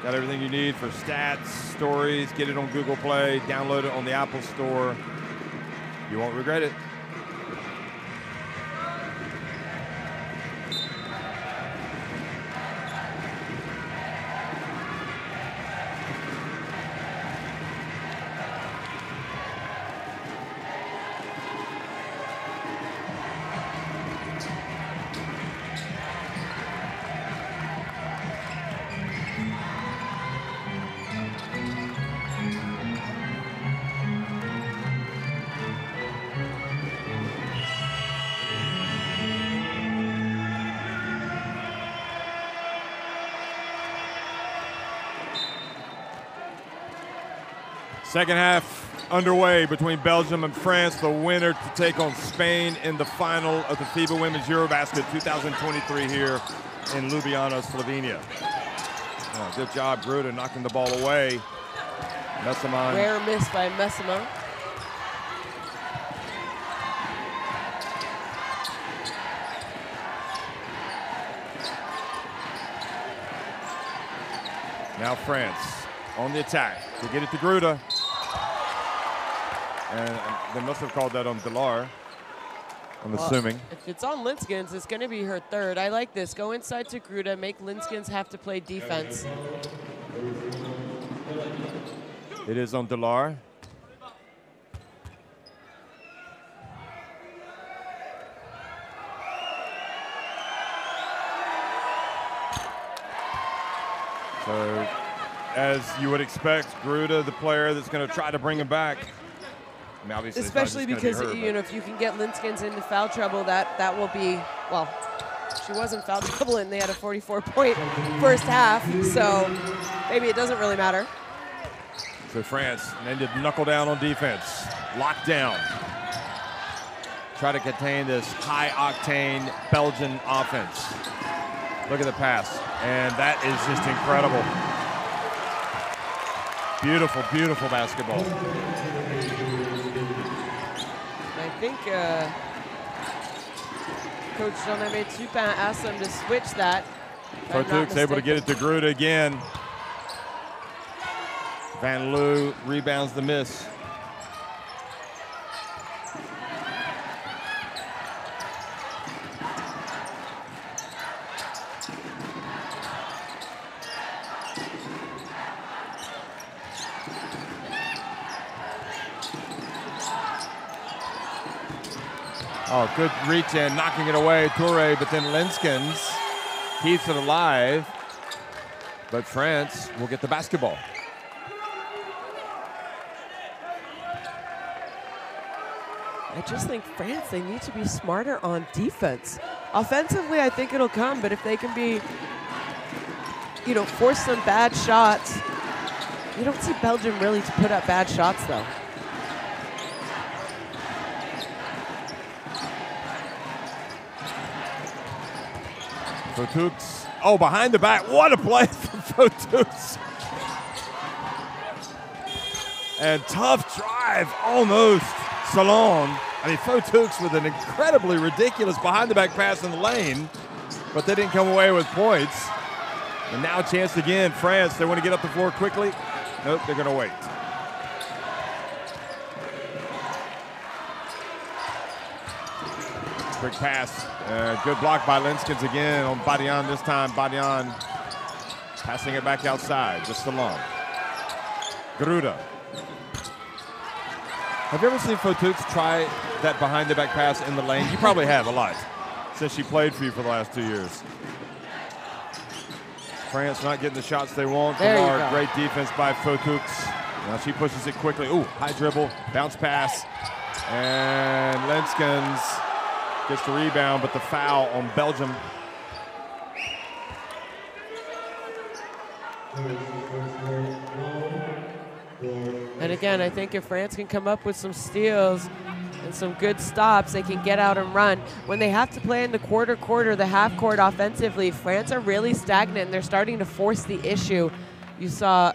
Got everything you need for stats, stories. Get it on Google Play. Download it on the Apple Store. You won't regret it. Second half underway between Belgium and France, the winner to take on Spain in the final of the FIBA Women's EuroBasket 2023 here in Ljubljana, Slovenia. Oh, good job, Gruda, knocking the ball away. Messamon. Rare miss by Messamon. Now France on the attack to get it to Gruda. And they must have called that on Delar, I'm assuming. If it's on Linskens, it's going to be her third. I like this. Go inside to Gruda, make Linskens have to play defense. It is on Delar. So, as you would expect, Gruda, the player that's going to try to bring him back. I mean, obviously especially because her, you know, if you can get Linskens into foul trouble, that will be, well, she was in foul trouble and they had a 44-point first half, so maybe it doesn't really matter. So France needed to knuckle down on defense, lock down, try to contain this high-octane Belgian offense. Look at the pass, and that is just incredible. Beautiful, beautiful basketball. I think Coach Jean-Aimé Tupin asked them to switch that. Fotuk's able to get it to Gruda again. Van Loo rebounds the miss. Oh, good reach in, knocking it away, Touré, but then Linskens keeps it alive. But France will get the basketball. I just think France, they need to be smarter on defense. Offensively, I think it'll come, but if they can be, you know, force some bad shots. You don't see Belgium really to put up bad shots, though. Fotuk's, oh, behind the back. What a play from Fotuk's. And tough drive, almost Salon. I mean, Fotuk's with an incredibly ridiculous behind the back pass in the lane, but they didn't come away with points. And now a chance again. France, they want to get up the floor quickly. Nope, they're going to wait. Quick pass. Good block by Linskens again on Badian this time. Badian passing it back outside, just alone. Gruda. Have you ever seen Fotuk try that behind-the-back pass in the lane? You probably have a lot since she played for you for the last 2 years. France not getting the shots they want. Great defense by Fotuk. Now she pushes it quickly. Ooh, high dribble, bounce pass. And Linskens gets the rebound, but the foul on Belgium. And again, I think if France can come up with some steals and some good stops, they can get out and run. When they have to play in the quarter, the half court offensively, France are really stagnant and they're starting to force the issue. You saw,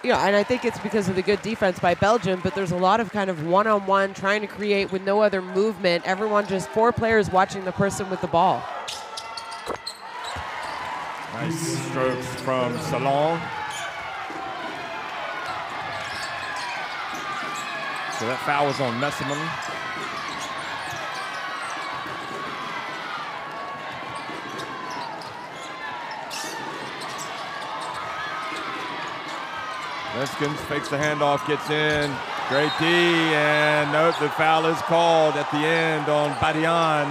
and I think it's because of the good defense by Belgium, but there's a lot of kind of one-on-one trying to create with no other movement. Everyone just 4 players watching the person with the ball. Nice strokes from Salon. So that foul was on Messiman. Linskens fakes the handoff, gets in. Great D, and note the foul is called at the end on Badian.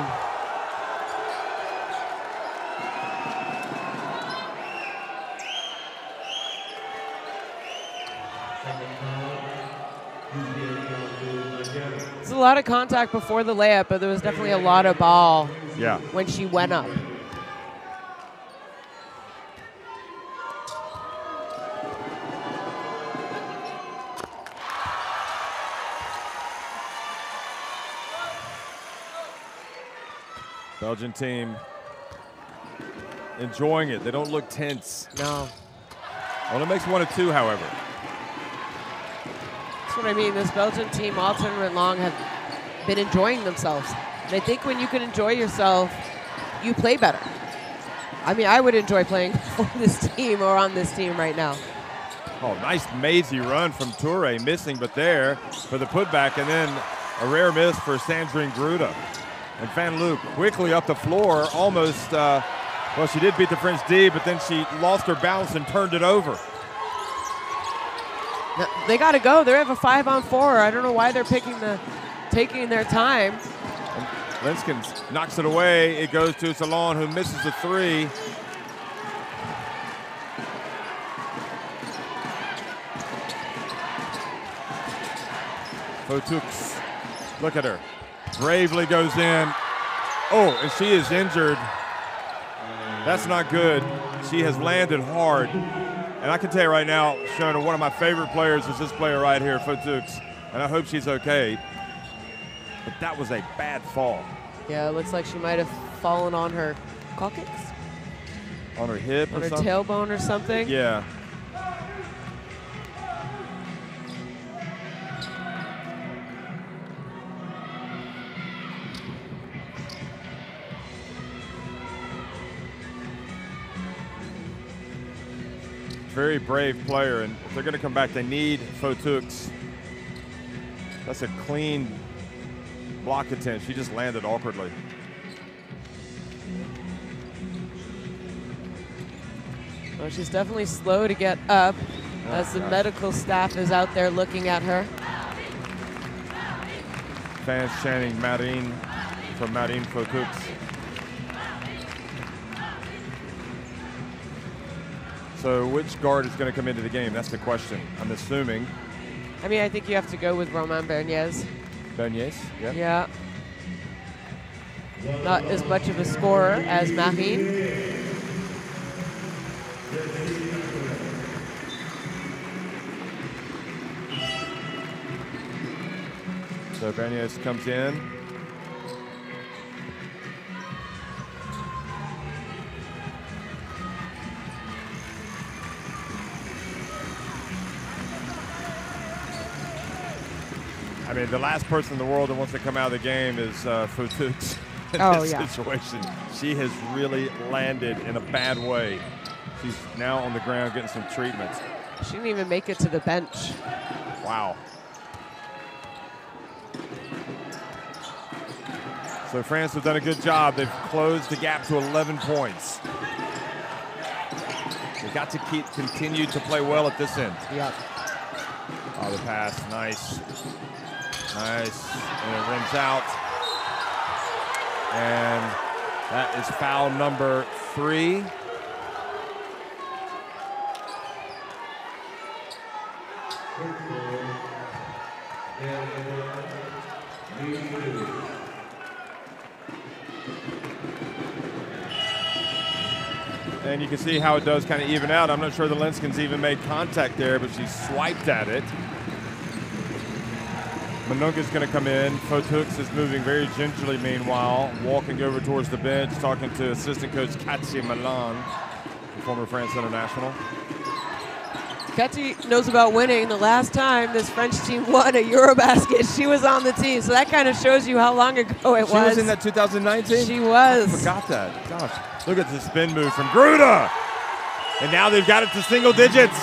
It's a lot of contact before the layup, but there was definitely a lot of ball when she went up. Belgian team enjoying it. They don't look tense. No. Well, it makes 1 of 2, however. That's what I mean. This Belgian team all tournament long have been enjoying themselves. And I think when you can enjoy yourself, you play better. I mean, I would enjoy playing for this team or on this team right now. Oh, nice mazy run from Toure, missing, but there for the putback, and then a rare miss for Sandrine Gruda. And Van Loo quickly up the floor, almost, well, she did beat the French D, but then she lost her balance and turned it over. Now, they got to go. They have a 5-on-4. I don't know why they're taking their time. And Linskens knocks it away. It goes to Salon, who misses the 3. Fotuk, look at her. Bravely goes in. Oh, and she is injured. That's not good. She has landed hard. And I can tell you right now, Shona, one of my favorite players is this player right here, Fotuk. And I hope she's okay. But that was a bad fall. Yeah, it looks like she might have fallen on her coccyx. On her hip or something? On her tailbone or something? Yeah. Very brave player, and if they're going to come back, they need Fotuk. That's a clean block attempt. She just landed awkwardly. Well, she's definitely slow to get up as the medical staff is out there looking at her. Fans chanting Marine for Marine Fotuk. So which guard is going to come into the game? That's the question, I'm assuming. I mean, I think you have to go with Romain Berniez. Berniez, yeah. Yeah. Not as much of a scorer as Marine. So Berniez comes in. I mean, the last person in the world that wants to come out of the game is Fotuk. in this situation. She has really landed in a bad way. She's now on the ground getting some treatment. She didn't even make it to the bench. Wow. So France have done a good job. They've closed the gap to 11 points. They've got to continue to play well at this end. Yep. Oh, the pass, nice. Nice, and it rims out. And that is foul number 3. And you can see how it does kind of even out. I'm not sure the Linskens even made contact there, but she swiped at it. Manunga's going to come in. Fotux is moving very gingerly meanwhile, walking over towards the bench, talking to assistant coach Katsi Milan, the former France international. Katsi knows about winning. The last time this French team won a EuroBasket, she was on the team. So that kind of shows you how long ago it was. She was in that 2019? She was. I forgot that. Gosh. Look at the spin move from Gruda. And now they've got it to single digits.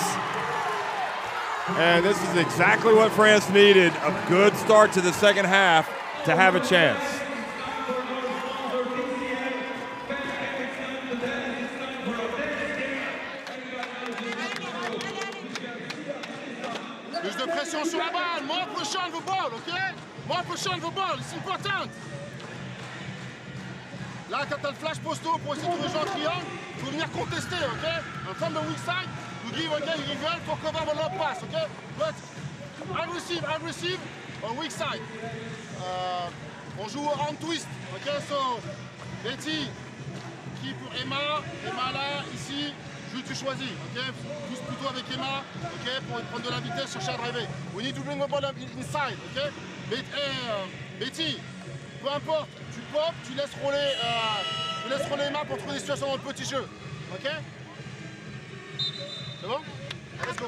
And this is exactly what France needed. A good start to the second half to have a chance. Plus de pression sur la balle. More pressure on the ball, okay? More pressure on the ball. It's important. Là, quand tu as le flash posto pour essayer de rejoindre le triangle, il faut venir contester, ok? And from the weak side, you give, okay, you give help for cover the low pass, okay? But aggressive on weak side. On joue en twist, ok? So, Betty, qui pour Emma? Emma là, ici, tu choisis, ok? Pousse plutôt avec Emma, ok? Pour prendre de la vitesse, chercher à driver. We need to bring the ball inside, ok? Betty, peu importe, tu pop, tu laisses rouler Emma pour trouver des situations dans le petit jeu. Ok? C'est bon? Let's go.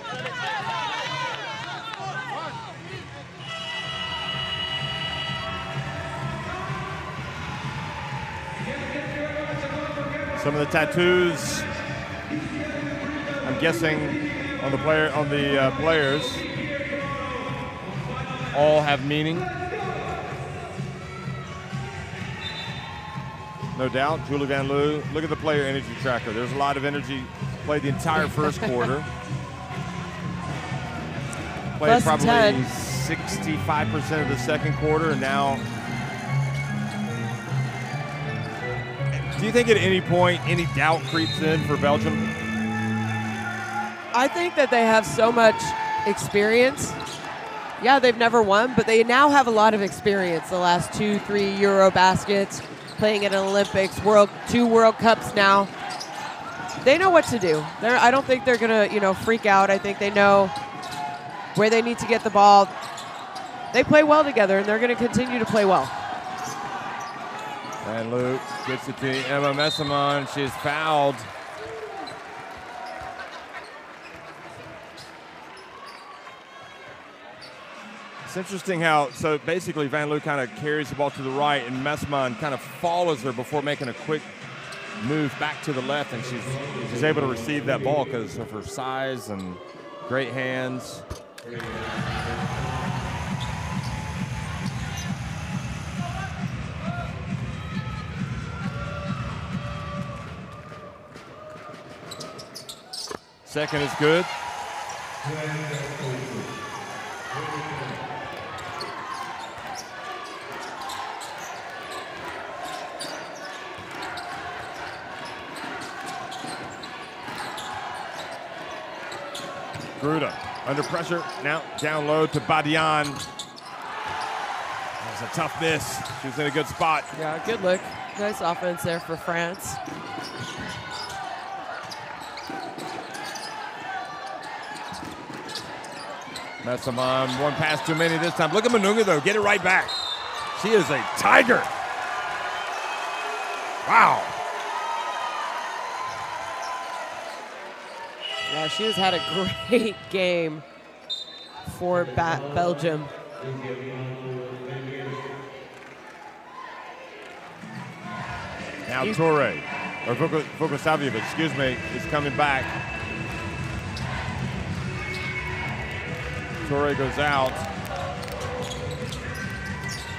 Some of the tattoos, I'm guessing, on the players, all have meaning. No doubt, Julie Van Loo. Look at the player energy tracker. There's a lot of energy. Played the entire first quarter. Played probably 65% of the second quarter, and now. Do you think at any point any doubt creeps in for Belgium? I think that they have so much experience. Yeah, they've never won, but they now have a lot of experience. The last 2-3 EuroBaskets. Playing at Olympics, 2 World Cups now. They know what to do. I don't think they're gonna, freak out. I think they know where they need to get the ball. They play well together, and they're gonna continue to play well. And Luke gets it to Emma Messaman. She's fouled. It's interesting how, so basically Van Loo kind of carries the ball to the right and Messman kind of follows her before making a quick move back to the left, and she's able to receive that ball because of her size and great hands. Second is good. Gruda under pressure, now down low to Badian. That was a tough miss. She was in a good spot. Yeah, good look. Nice offense there for France. Messaman, one pass too many this time. Look at Manunga though, get it right back. She is a tiger. Wow. Yeah, she has had a great game for Belgium. Now Toure, or Vukosavljevic, excuse me, is coming back. Toure goes out.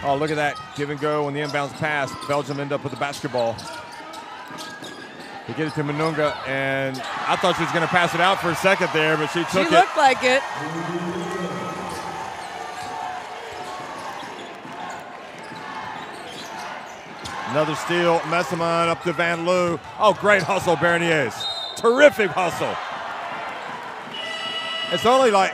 Oh, look at that. Give and go on the inbounds pass. Belgium end up with the basketball. They get it to Manunga, and I thought she was going to pass it out for a second there, but she took it. She looked like it. Another steal. Messamon up to Van Loo. Oh, great hustle, Berniers. Terrific hustle. It's only like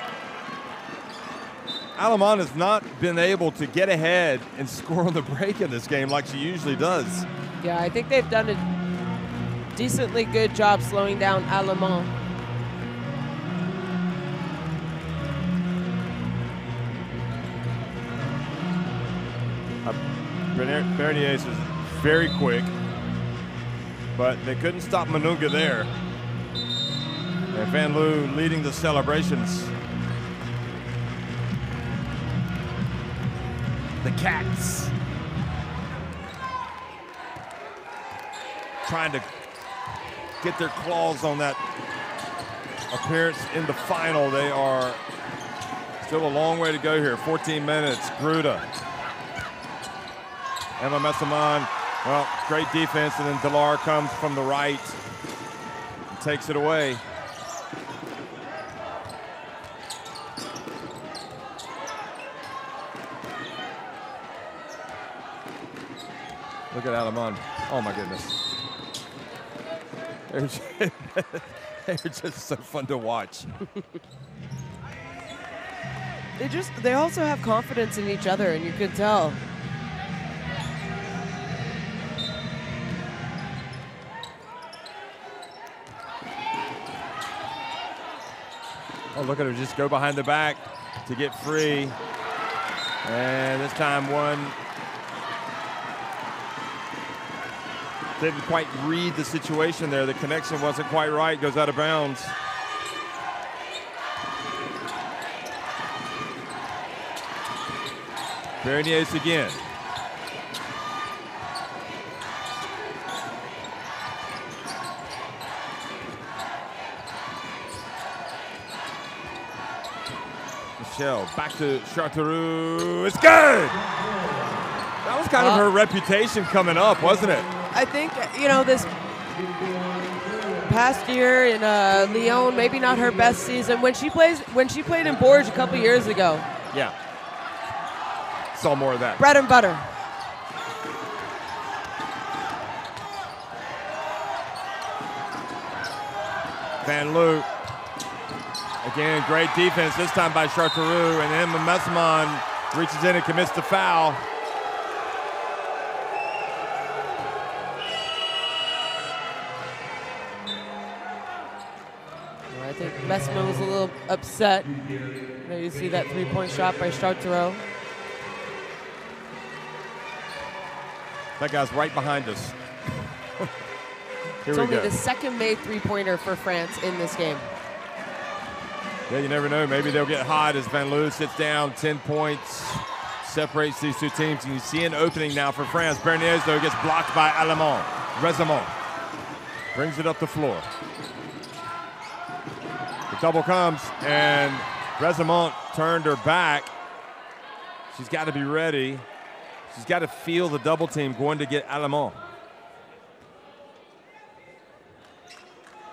Alamon has not been able to get ahead and score on the break in this game like she usually does. Yeah, I think they've done a decently good job slowing down Alamon. Berniers is very quick, but they couldn't stop Manunga there. And Van Loo leading the celebrations. The Cats trying to get their claws on that appearance in the final. They are still a long way to go here. 14 minutes. Gruda. Emma Messamon, well, great defense, and then Delar comes from the right and takes it away. Look at Alamon. Oh my goodness. They're just so fun to watch. They also have confidence in each other, and you could tell. Oh, look at her just go behind the back to get free. And this time one didn't quite read the situation there. The connection wasn't quite right, goes out of bounds. Berniers again. Michelle back to Charteroux. It's good! That was kind of her reputation coming up, wasn't it? I think, this past year in Lyon, maybe not her best season. When she played in Bourges a couple years ago. Yeah. Saw more of that. Bread and butter. Van Loo. Again, great defense, this time by Charteroux, and then Messamon reaches in and commits the foul. I think Messamon was a little upset. You see that three-point shot by Charteroux. That guy's right behind us. It's only the second made three-pointer for France in this game. Yeah, you never know. Maybe they'll get hot as Van Loo sits down. 10 points separates these two teams. And you see an opening now for France. Berniers, though, gets blocked by Alamon. Rezamon brings it up the floor. The double comes, and Rezamon turned her back. She's got to be ready. She's got to feel the double team going to get Alamon.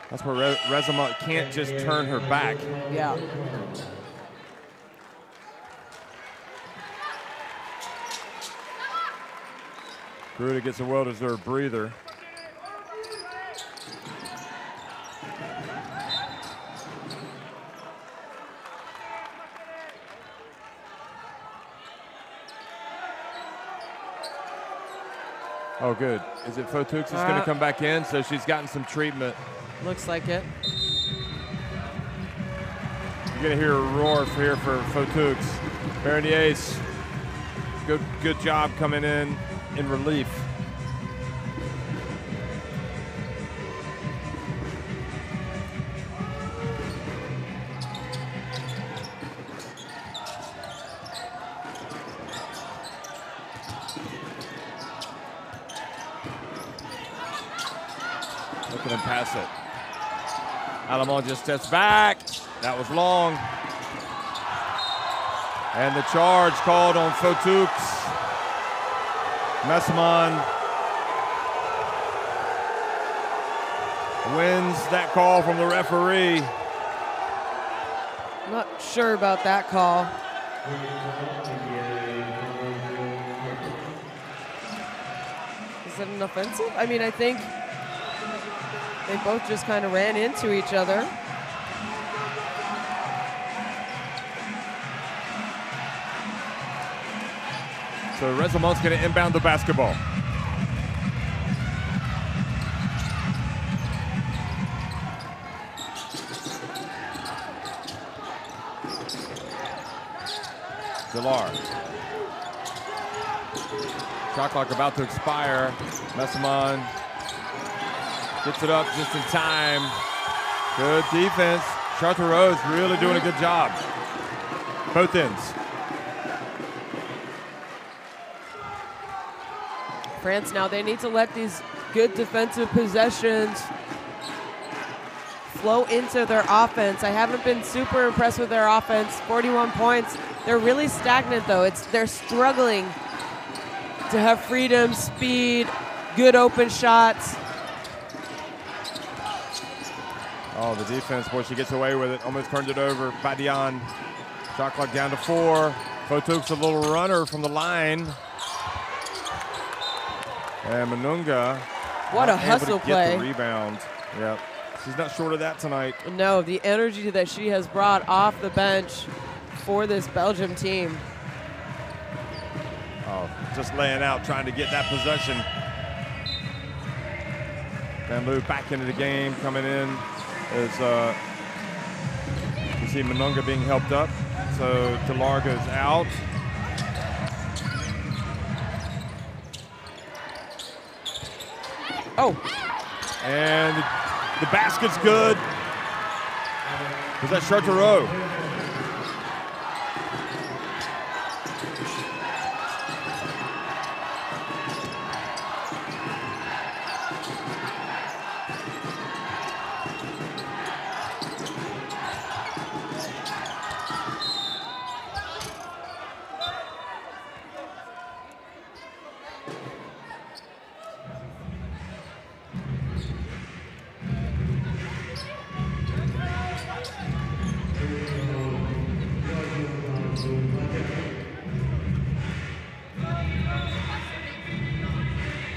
That's where Rezamon can't just turn her back. Yeah. Gruda gets a well-deserved breather. Oh, good. Is it Fotux that's going to come back in? So she's gotten some treatment. Looks like it. You're going to hear a roar here for Fotux. Berniers, good job coming in relief. and then pass it. Alamon just steps back. That was long. And the charge called on Fotoux. Messamon wins that call from the referee. Not sure about that call. Is it an offensive? I mean, I think they both just kind of ran into each other. So Rezamon's going to inbound the basketball. Delar. Shot clock about to expire. Messamon gets it up just in time. Good defense. Chartereau's really doing a good job. Both ends. France now, they need to let these good defensive possessions flow into their offense. I haven't been super impressed with their offense. 41 points. They're really stagnant though. They're struggling to have freedom, speed, good open shots. Oh, the defense, boy, she gets away with it. Almost turned it over. Badian, shot clock down to 4. Fotoux, a little runner from the line. And Manunga. What a hustle play. Get the rebound. Yep. She's not short of that tonight. No, the energy that she has brought off the bench for this Belgium team. Oh, just laying out, trying to get that possession. Van Loo back into the game, coming in as you see Manunga being helped up. So Delar goes out. Oh. And the basket's good. Was that Chartereau?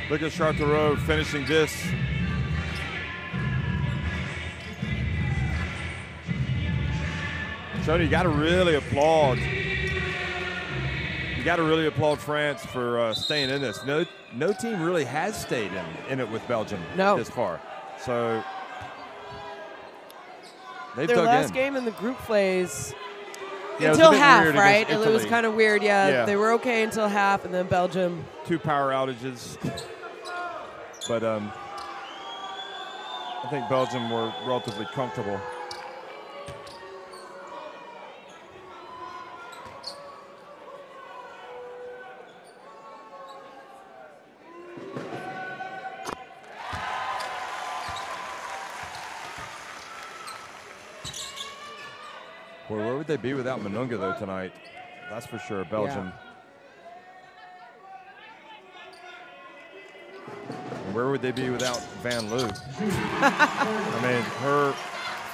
Look at Chartereau finishing this. Jody, you got to really applaud. You got to really applaud France for staying in this. No team really has stayed in it with Belgium this far. So they've dug in. Their last game in the group phase. Yeah, until half, right? It was kind of weird, yeah. They were okay until half, and then Belgium. 2 power outages. But I think Belgium were relatively comfortable. Well, where would they be without Manunga, though, tonight? That's for sure, Belgium. Yeah. Where would they be without Van Loo? I mean, her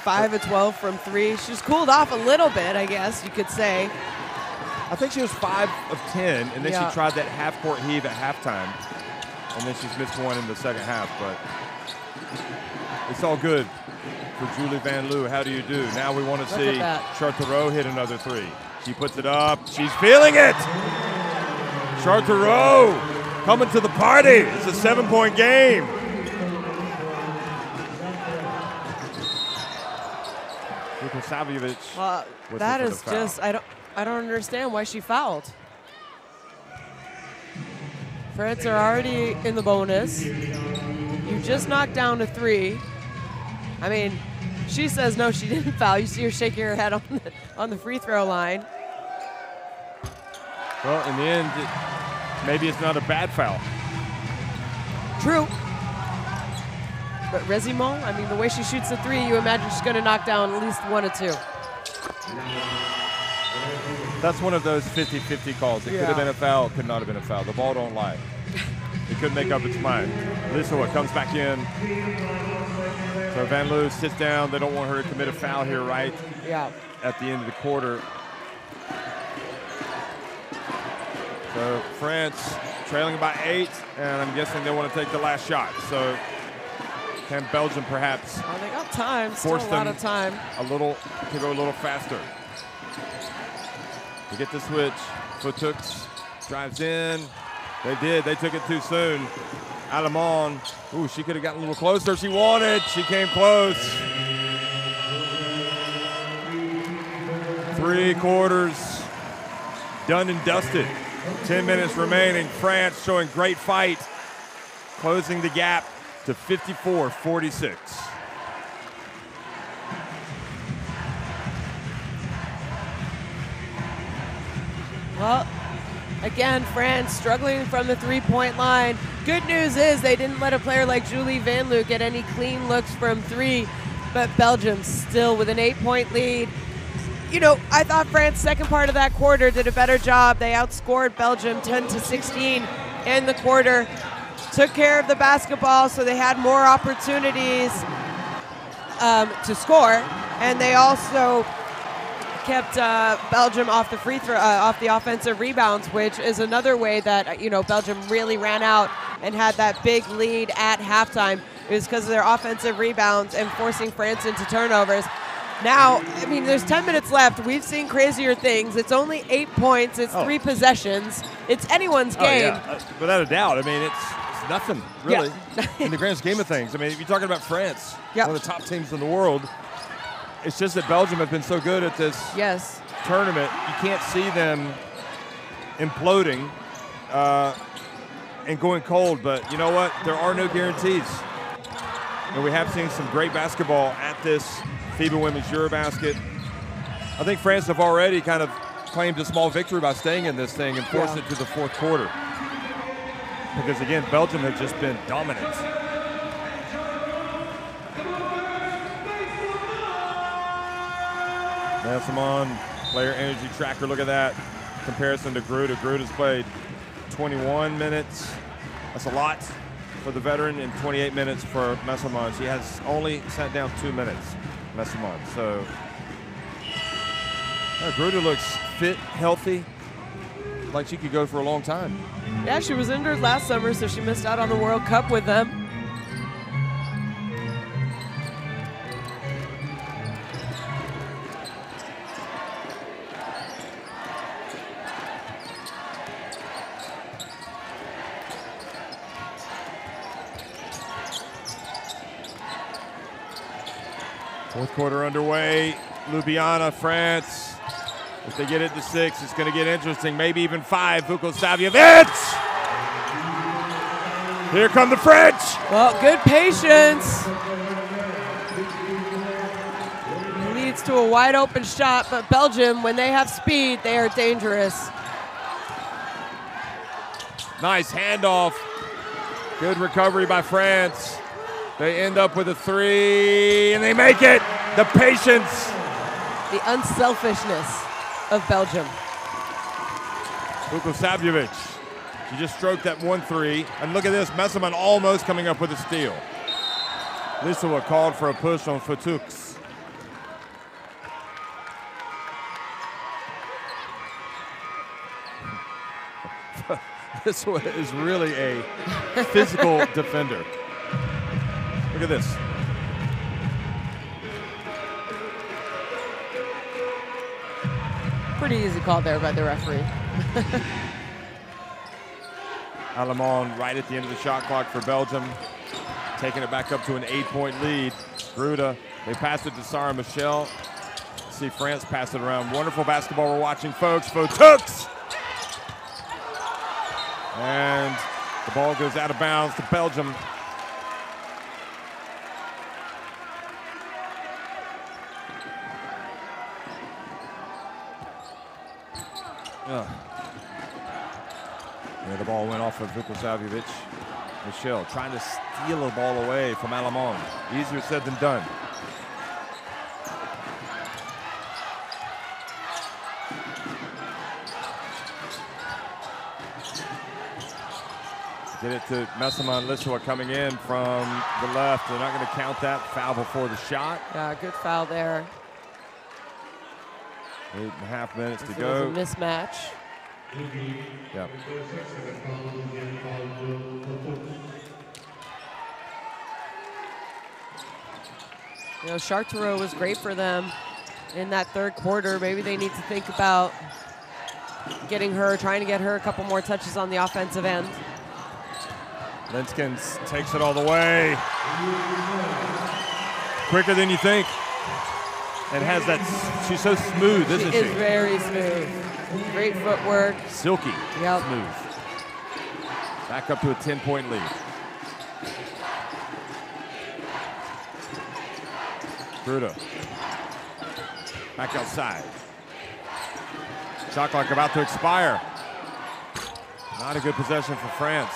5 of 12 from 3. She's cooled off a little bit, I guess you could say. I think she was 5 of 10, and then she tried that half-court heave at halftime, and then she's missed one in the second half. But it's all good for Julie Van Loo. How do you do? Now we want to see Chartereau hit another 3. She puts it up. She's feeling it. Chartereau coming to the party. It's a 7-point game. Well, that is just, I don't understand why she fouled. France are already in the bonus. You just knocked down to 3. I mean, she says no, she didn't foul. You see her shaking her head on the free throw line. Well, in the end, maybe it's not a bad foul. True. Resimon. I mean, the way she shoots the three, you imagine she's going to knock down at least one or two. That's one of those 50-50 calls. It could have been a foul, could not have been a foul. The ball don't lie. It couldn't make up its mind. Lisa comes back in. So Van Loo sits down. They don't want her to commit a foul here, right? Yeah. At the end of the quarter. So France trailing by 8, and I'm guessing they want to take the last shot. So can Belgium perhaps they got time, still a lot of time. A little to go a little faster. To get the switch, Futux drives in. They did. They took it too soon. Alamon. Ooh, she could have gotten a little closer. She wanted. She came close. 3 quarters done and dusted. 10 minutes remaining. France showing great fight, closing the gap to 54-46. Well, again, France struggling from the three-point line. Good news is they didn't let a player like Julie Van Loo get any clean looks from 3, but Belgium still with an 8-point lead. You know, I thought France, second part of that quarter, did a better job. They outscored Belgium 10-16 in the quarter, took care of the basketball, so they had more opportunities to score, and they also kept Belgium off the free throw, off the offensive rebounds, which is another way that Belgium really ran out and had that big lead at halftime. It was because of their offensive rebounds and forcing France into turnovers. Now, I mean, there's 10 minutes left. We've seen crazier things. It's only 8 points. It's 3 possessions. It's anyone's game. Yeah. Without a doubt. I mean, it's nothing, really, in the grand scheme of things. I mean, if you're talking about France, one of the top teams in the world, it's just that Belgium have been so good at this tournament. You can't see them imploding and going cold. But you know what? There are no guarantees. And we have seen some great basketball at this FIBA Women's EuroBasket. I think France have already kind of claimed a small victory by staying in this thing and forced it to the fourth quarter. Because, again, Belgium have just been dominant. Massimon, player energy tracker, look at that. Comparison to Gruda. Gruda's played 21 minutes. That's a lot for the veteran, and 28 minutes for Massimon. She has only sat down 2 minutes, Massimon. So Gruda looks fit, healthy, like she could go for a long time. Yeah, she was injured last summer, so she missed out on the World Cup with them. Fourth quarter underway. Ljubljana, France. If they get it to 6, it's going to get interesting. Maybe even 5. Vukosavljevic! Here come the French! Well, good patience. Leads to a wide open shot, but Belgium, when they have speed, they are dangerous. Nice handoff. Good recovery by France. They end up with a 3, and they make it. The patience. The unselfishness of Belgium. Vukosavljevic. She just stroked that 1-3. And look at this, Massimon almost coming up with a steal. Lissawa called for a push on Futux. Lissawa is really a physical defender. Look at this. Pretty easy call there by the referee. Alamon right at the end of the shot clock for Belgium, taking it back up to an 8-point lead. Gruda, they pass it to Sarah Michel. See France pass it around. Wonderful basketball we're watching, folks. Futux! And the ball goes out of bounds to Belgium. Yeah, the ball went off of Vukosavljevic. Michel trying to steal the ball away from Alamon. Easier said than done. Get it to Messaman Lissoa coming in from the left. They're not going to count that. Foul before the shot. Yeah, good foul there. 8.5 minutes to This go. was a mismatch. Yep. You know, Chartereau was great for them in that third quarter. Maybe they need to think about trying to get her a couple more touches on the offensive end. Linskens takes it all the way. Quicker than you think. And has that, she's so smooth, isn't she? She is very smooth. Great footwork. Silky. Yep. Smooth. Back up to a 10-point lead. Gruda. Back outside. Shot clock about to expire. Not a good possession for France.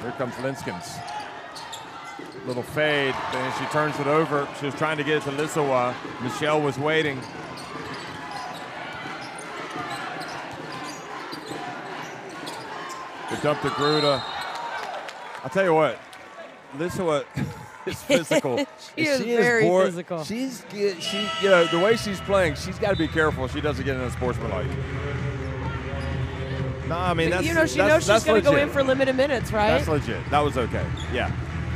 Here comes Linskens. Little fade, and she turns it over. She was trying to get it to Lissoa. Michel was waiting. The dump to Gruda. I'll tell you what, Lissoa is physical. she is very physical. You know, the way she's playing, she's got to be careful she doesn't get in a sportsmanlike. No, I mean, that's, you know, she knows she's going to go in for limited minutes, right? That's legit. That was okay. Yeah.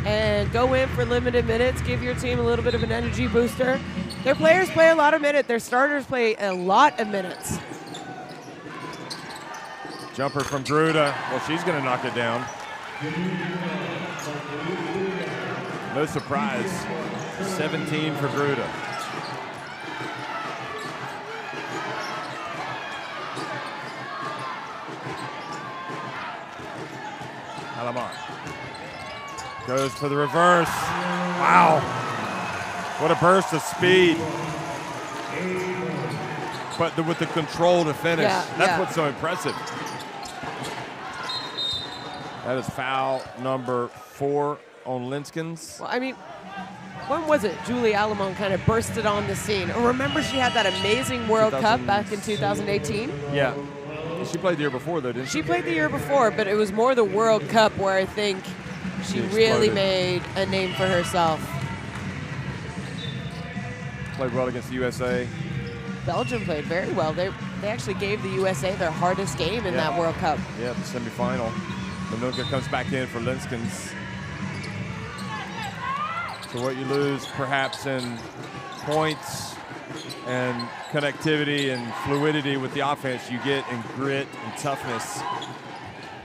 And go in for limited minutes, give your team a little bit of an energy booster. Their players play a lot of minutes. Their starters play a lot of minutes. Jumper from Gruda. Well, she's going to knock it down. No surprise. 17 for Gruda. Alamar goes for the reverse. Wow. What a burst of speed. But with the control to finish. That's what's so impressive. That is foul number 4 on Linskens. Well, I mean, when was it Julie Alamon kind of bursted on the scene? Or remember she had that amazing World Cup back in 2018? Yeah. She played the year before, though, didn't she? She played the year before, but it was more the World Cup where I think she really made a name for herself. Played well against the USA. Belgium played very well. They actually gave the USA their hardest game in that World Cup. Yeah, the semifinal. Manunga comes back in for Linskens. So what you lose perhaps in points and connectivity and fluidity with the offense, you get in grit and toughness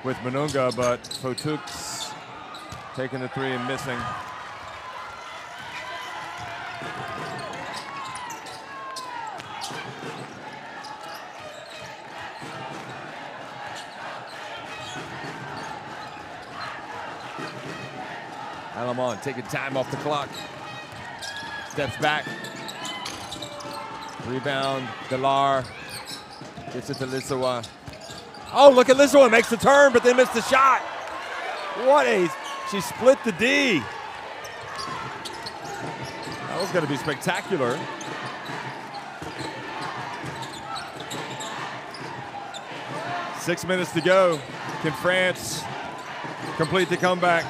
with Manunga, but Fotuk's taking the 3 and missing. Alamon taking time off the clock. Steps back. Rebound, Delar. Gets it to Lissoa. Oh, look at Lissoa, makes the turn, but they missed the shot. She split the D. That was gonna be spectacular. Six minutes to go. Can France complete the comeback?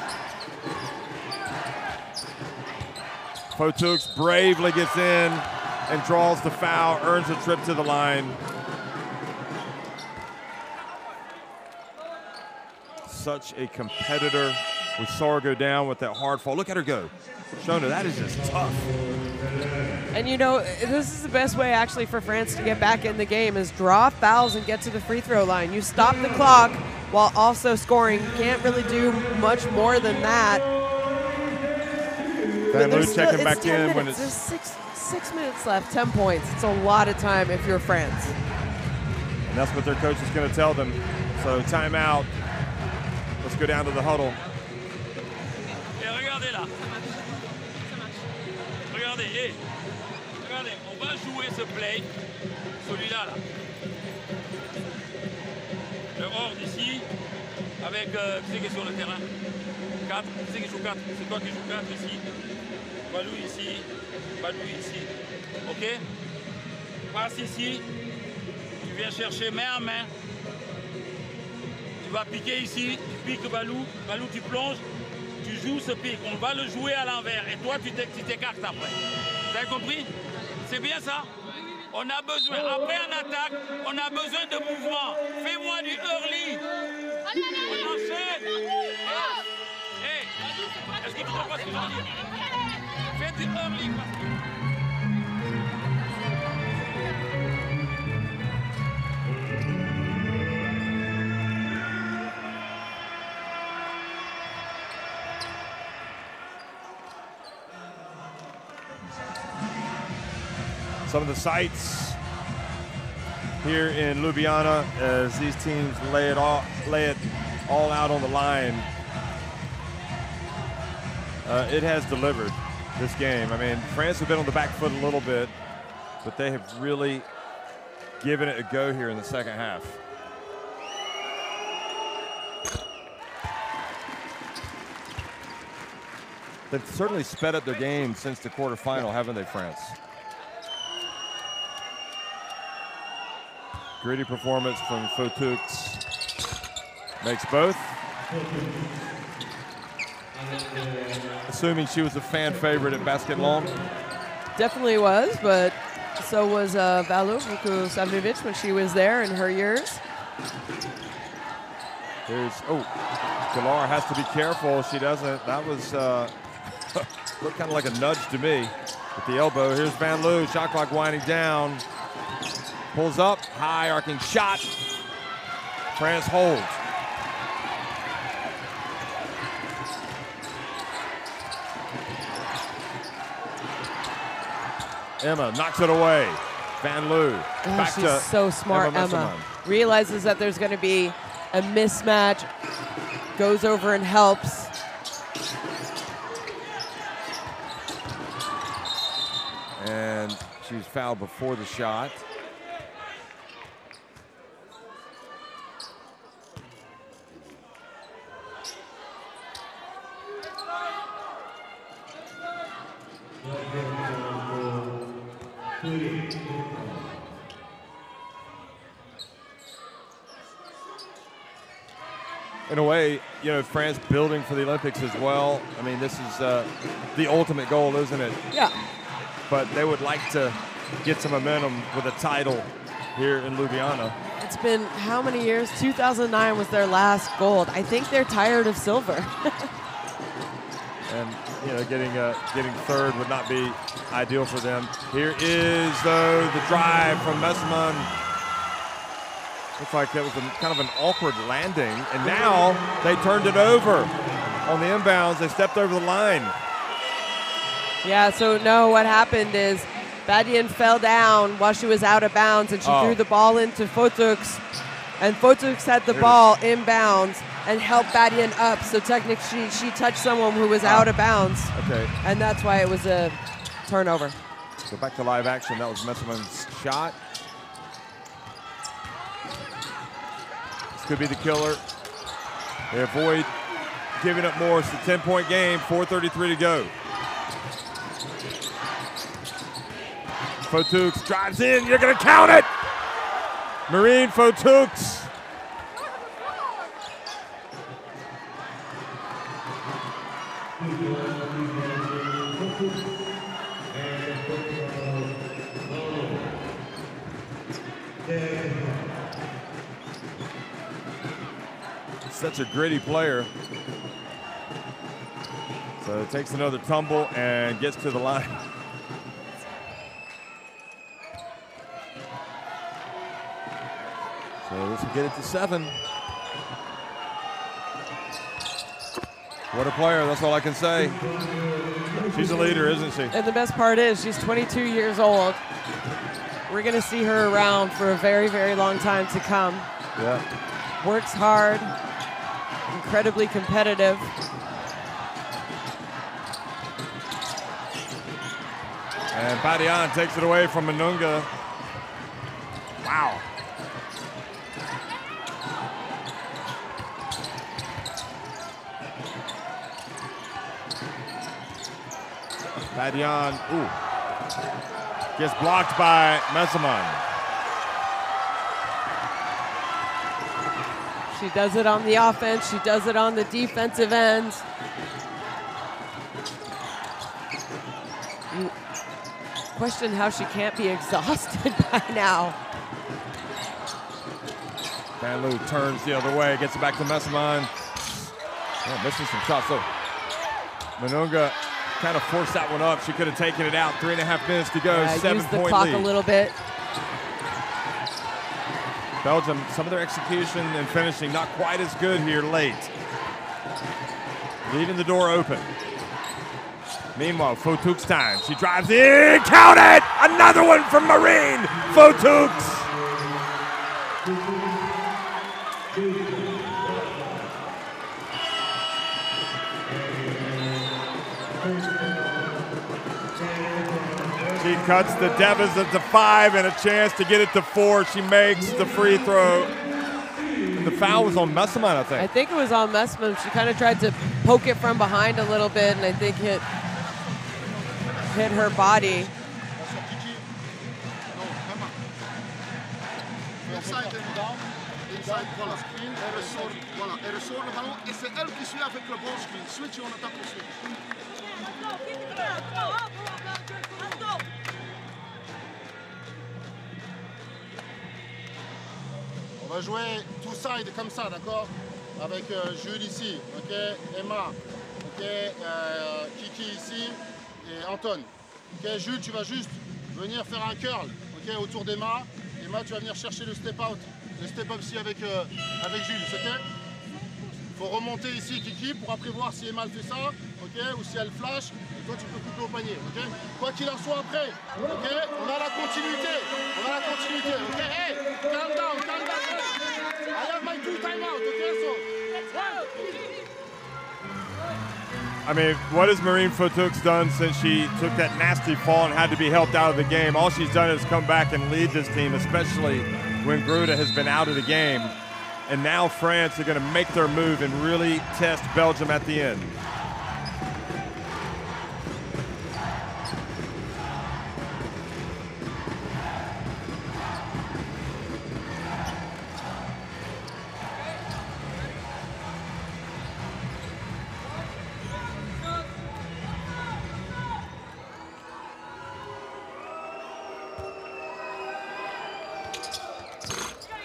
Fotuk's bravely gets in and draws the foul, earns a trip to the line. Such a competitor. We saw her go down with that hard fall. Look at her go. Shona, that is just tough. And you know, this is the best way actually for France to get back in the game is draw fouls and get to the free throw line. You stop the clock while also scoring. You can't really do much more than that. Checking back in when it's there's six minutes left, 10 points. It's a lot of time if you're France. And that's what their coach is going to tell them. So timeout. Let's go down to the huddle. Et Regardez là. Regardez, regardez, on va jouer ce play, celui-là là. Le hors d'ici, avec qui c'est qui est sur le terrain? 4, qui c'est qui joue 4? C'est toi qui joues 4 ici. Balou ici, Balou ici. Ok? Passe ici, tu viens chercher main à main. Tu vas piquer ici, tu piques Balou, Balou tu plonges, tu joues ce pic. On va le jouer à l'envers et toi tu t'écartes après. Vous avez compris? C'est bien ça? On a besoin, après en attaque, on a besoin de mouvement. Fais-moi du early. On enchaîne. Hey, est-ce que tu comprends pas ce que je veux dire? Fais du early. Some of the sights here in Ljubljana as these teams lay it all out on the line. It has delivered this game. I mean, France have been on the back foot a little bit, but they have really given it a go here in the second half. They've certainly sped up their game since the quarterfinal, haven't they, France? Gritty performance from Fotux. Makes both. Assuming she was a fan favorite at Basketball. Definitely was, but so was Valu Vukosavic when she was there in her years. Here's, Galar has to be careful. She doesn't. That was looked kind of like a nudge to me with the elbow. Here's Van Loo, shot clock winding down. Pulls up, high arcing shot. France holds. Emma knocks it away. Van Loo. Back she's to so smart, Emma. Realizes that there's going to be a mismatch. Goes over and helps. And she's fouled before the shot. In a way, you know, France building for the Olympics as well. I mean, this is the ultimate goal, isn't it? Yeah. But they would like to get some momentum with a title here in Ljubljana. It's been how many years? 2009 was their last gold. I think they're tired of silver. And, you know, getting third would not be ideal for them. Here is, though, the drive from Messman. Looks like that was kind of an awkward landing. And now they turned it over on the inbounds. They stepped over the line. Yeah, so no, what happened is Badian fell down while she was out of bounds, and she threw the ball into Fotux. And Fotux had the ball inbounds and helped Badian up. So technically, she touched someone who was out of bounds. Okay. And that's why it was a turnover. So back to live action. That was Messman's shot. This could be the killer. They avoid giving up more. It's a 10-point game, 4:33 to go. Fotux drives in. You're going to count it. Marine Fotux. Such a gritty player. So takes another tumble and gets to the line. So this will get it to 7. What a player, that's all I can say. She's a leader, isn't she? And the best part is she's 22 years old. We're going to see her around for a very, very long time to come. Yeah. Works hard, incredibly competitive. And Badian takes it away from Manunga. Wow. Badian, gets blocked by Messamon. She does it on the offense. She does it on the defensive end. You question how she can't be exhausted by now. Van Loo turns the other way, gets it back to Messamon. Oh, missing some shots. So Manunga kind of forced that one up. She could have taken it out. 3.5 minutes to go. Yeah, 7-point use the clock lead. a little bit. Belgium, some of their execution and finishing not quite as good here late. Leaving the door open. Meanwhile, Fotuk's time. She drives in. Count it! Another one from Marine. Fotuk's. She cuts the deficit to 5 and a chance to get it to 4. She makes the free throw. The foul was on Messamon, I think. I think it was on Messamon. She kind of tried to poke it from behind a little bit, and I think hit her body. Elle ressort le ballon et c'est elle qui suit avec le bon screen. Switch et on attaque le switch. On va jouer two side comme ça, d'accord? Avec Jules ici, ok? Emma, ok? Kiki ici et Anton. Ok, Jules, tu vas juste venir faire un curl, ok? Autour d'Emma. Emma, tu vas venir chercher le step out, le step up ici avec Jules, ok? Il faut remonter ici Kiki pour après voir si Emma fait ça, ok? Ou si elle flash, et toi tu peux couper au panier, ok? Quoi qu'il en soit après, ok? On a la continuité, ok? Hey, calm down. I have my 2 timeout, okay? So, I mean, what has Marine Fotuk's done since she took that nasty fall and had to be helped out of the game? All she's done is come back and lead this team, especially when Gruda has been out of the game. And now France are going to make their move and really test Belgium at the end.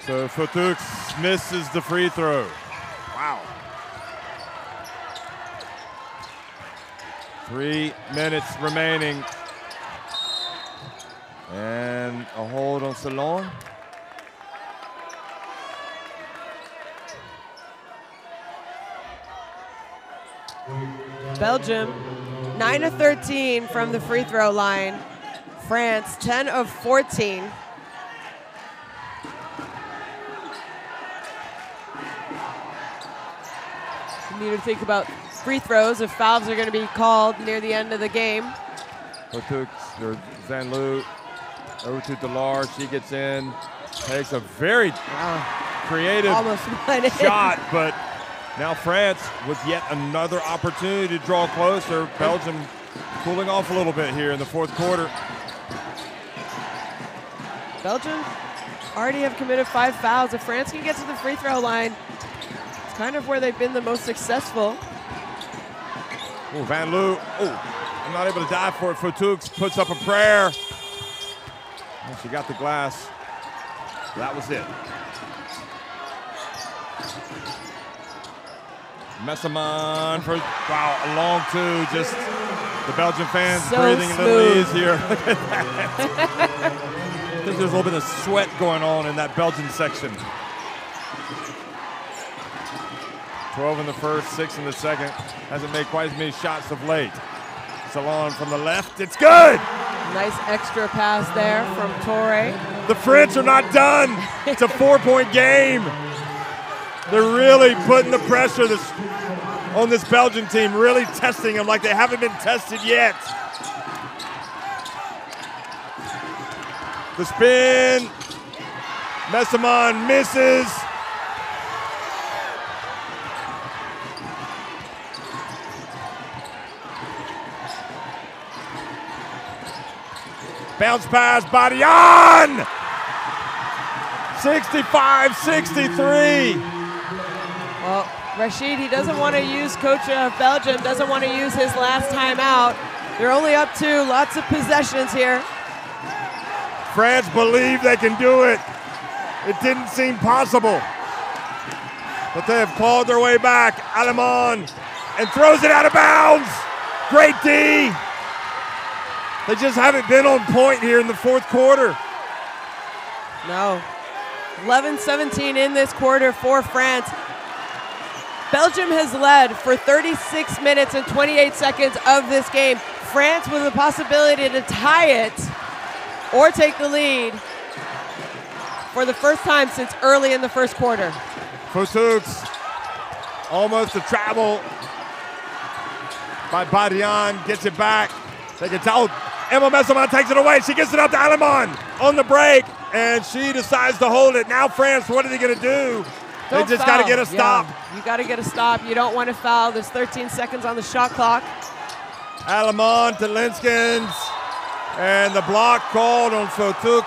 So Fotuk misses the free throw. Wow. 3 minutes remaining. And a hold on Salon. Belgium, 9 of 13 from the free throw line. France, 10 of 14. You need to think about free throws if fouls are going to be called near the end of the game. Fotuk, or Zanlu, over to Delar. She gets in, takes a very creative shot, but now France with yet another opportunity to draw closer. Belgium cooling off a little bit here in the 4th quarter. Belgium already have committed 5 fouls. If France can get to the free throw line, it's kind of where they've been the most successful. Oh, Van Loo, I'm not able to dive for it. Fotuk puts up a prayer. And she got the glass. That was it. Messamon for, wow, a long 2. Just the Belgian fans so breathing smooth. a little easier. Look at that. I think there's a little bit of sweat going on in that Belgian section. 12 in the first, 6 in the second. Hasn't made quite as many shots of late. Salon from the left, it's good! Nice extra pass there from Torre. The French are not done. It's a 4-point game. They're really putting the pressure on this Belgian team, really testing them like they haven't been tested yet. The spin. Messamon misses. Bounce pass, body on! 65-63. Well, Rashid, he doesn't want to use coach of Belgium, doesn't want to use his last timeout. They're only up to lots of possessions here. France believe they can do it. It didn't seem possible. But they have clawed their way back. Alemán and throws it out of bounds. Great D. They just haven't been on point here in the fourth quarter. No. 11-17 in this quarter for France. Belgium has led for 36 minutes and 28 seconds of this game. France with the possibility to tie it or take the lead for the first time since early in the first quarter. Fotux, almost a travel by Badian, gets it back. They can tell Emma Messamon takes it away. She gets it up to Alemán on the break, and she decides to hold it. Now France, what are they gonna do? They just gotta get a stop. Yeah, you gotta get a stop. You don't want to foul. There's 13 seconds on the shot clock. Alemán to Linskens, and the block called on Fotux.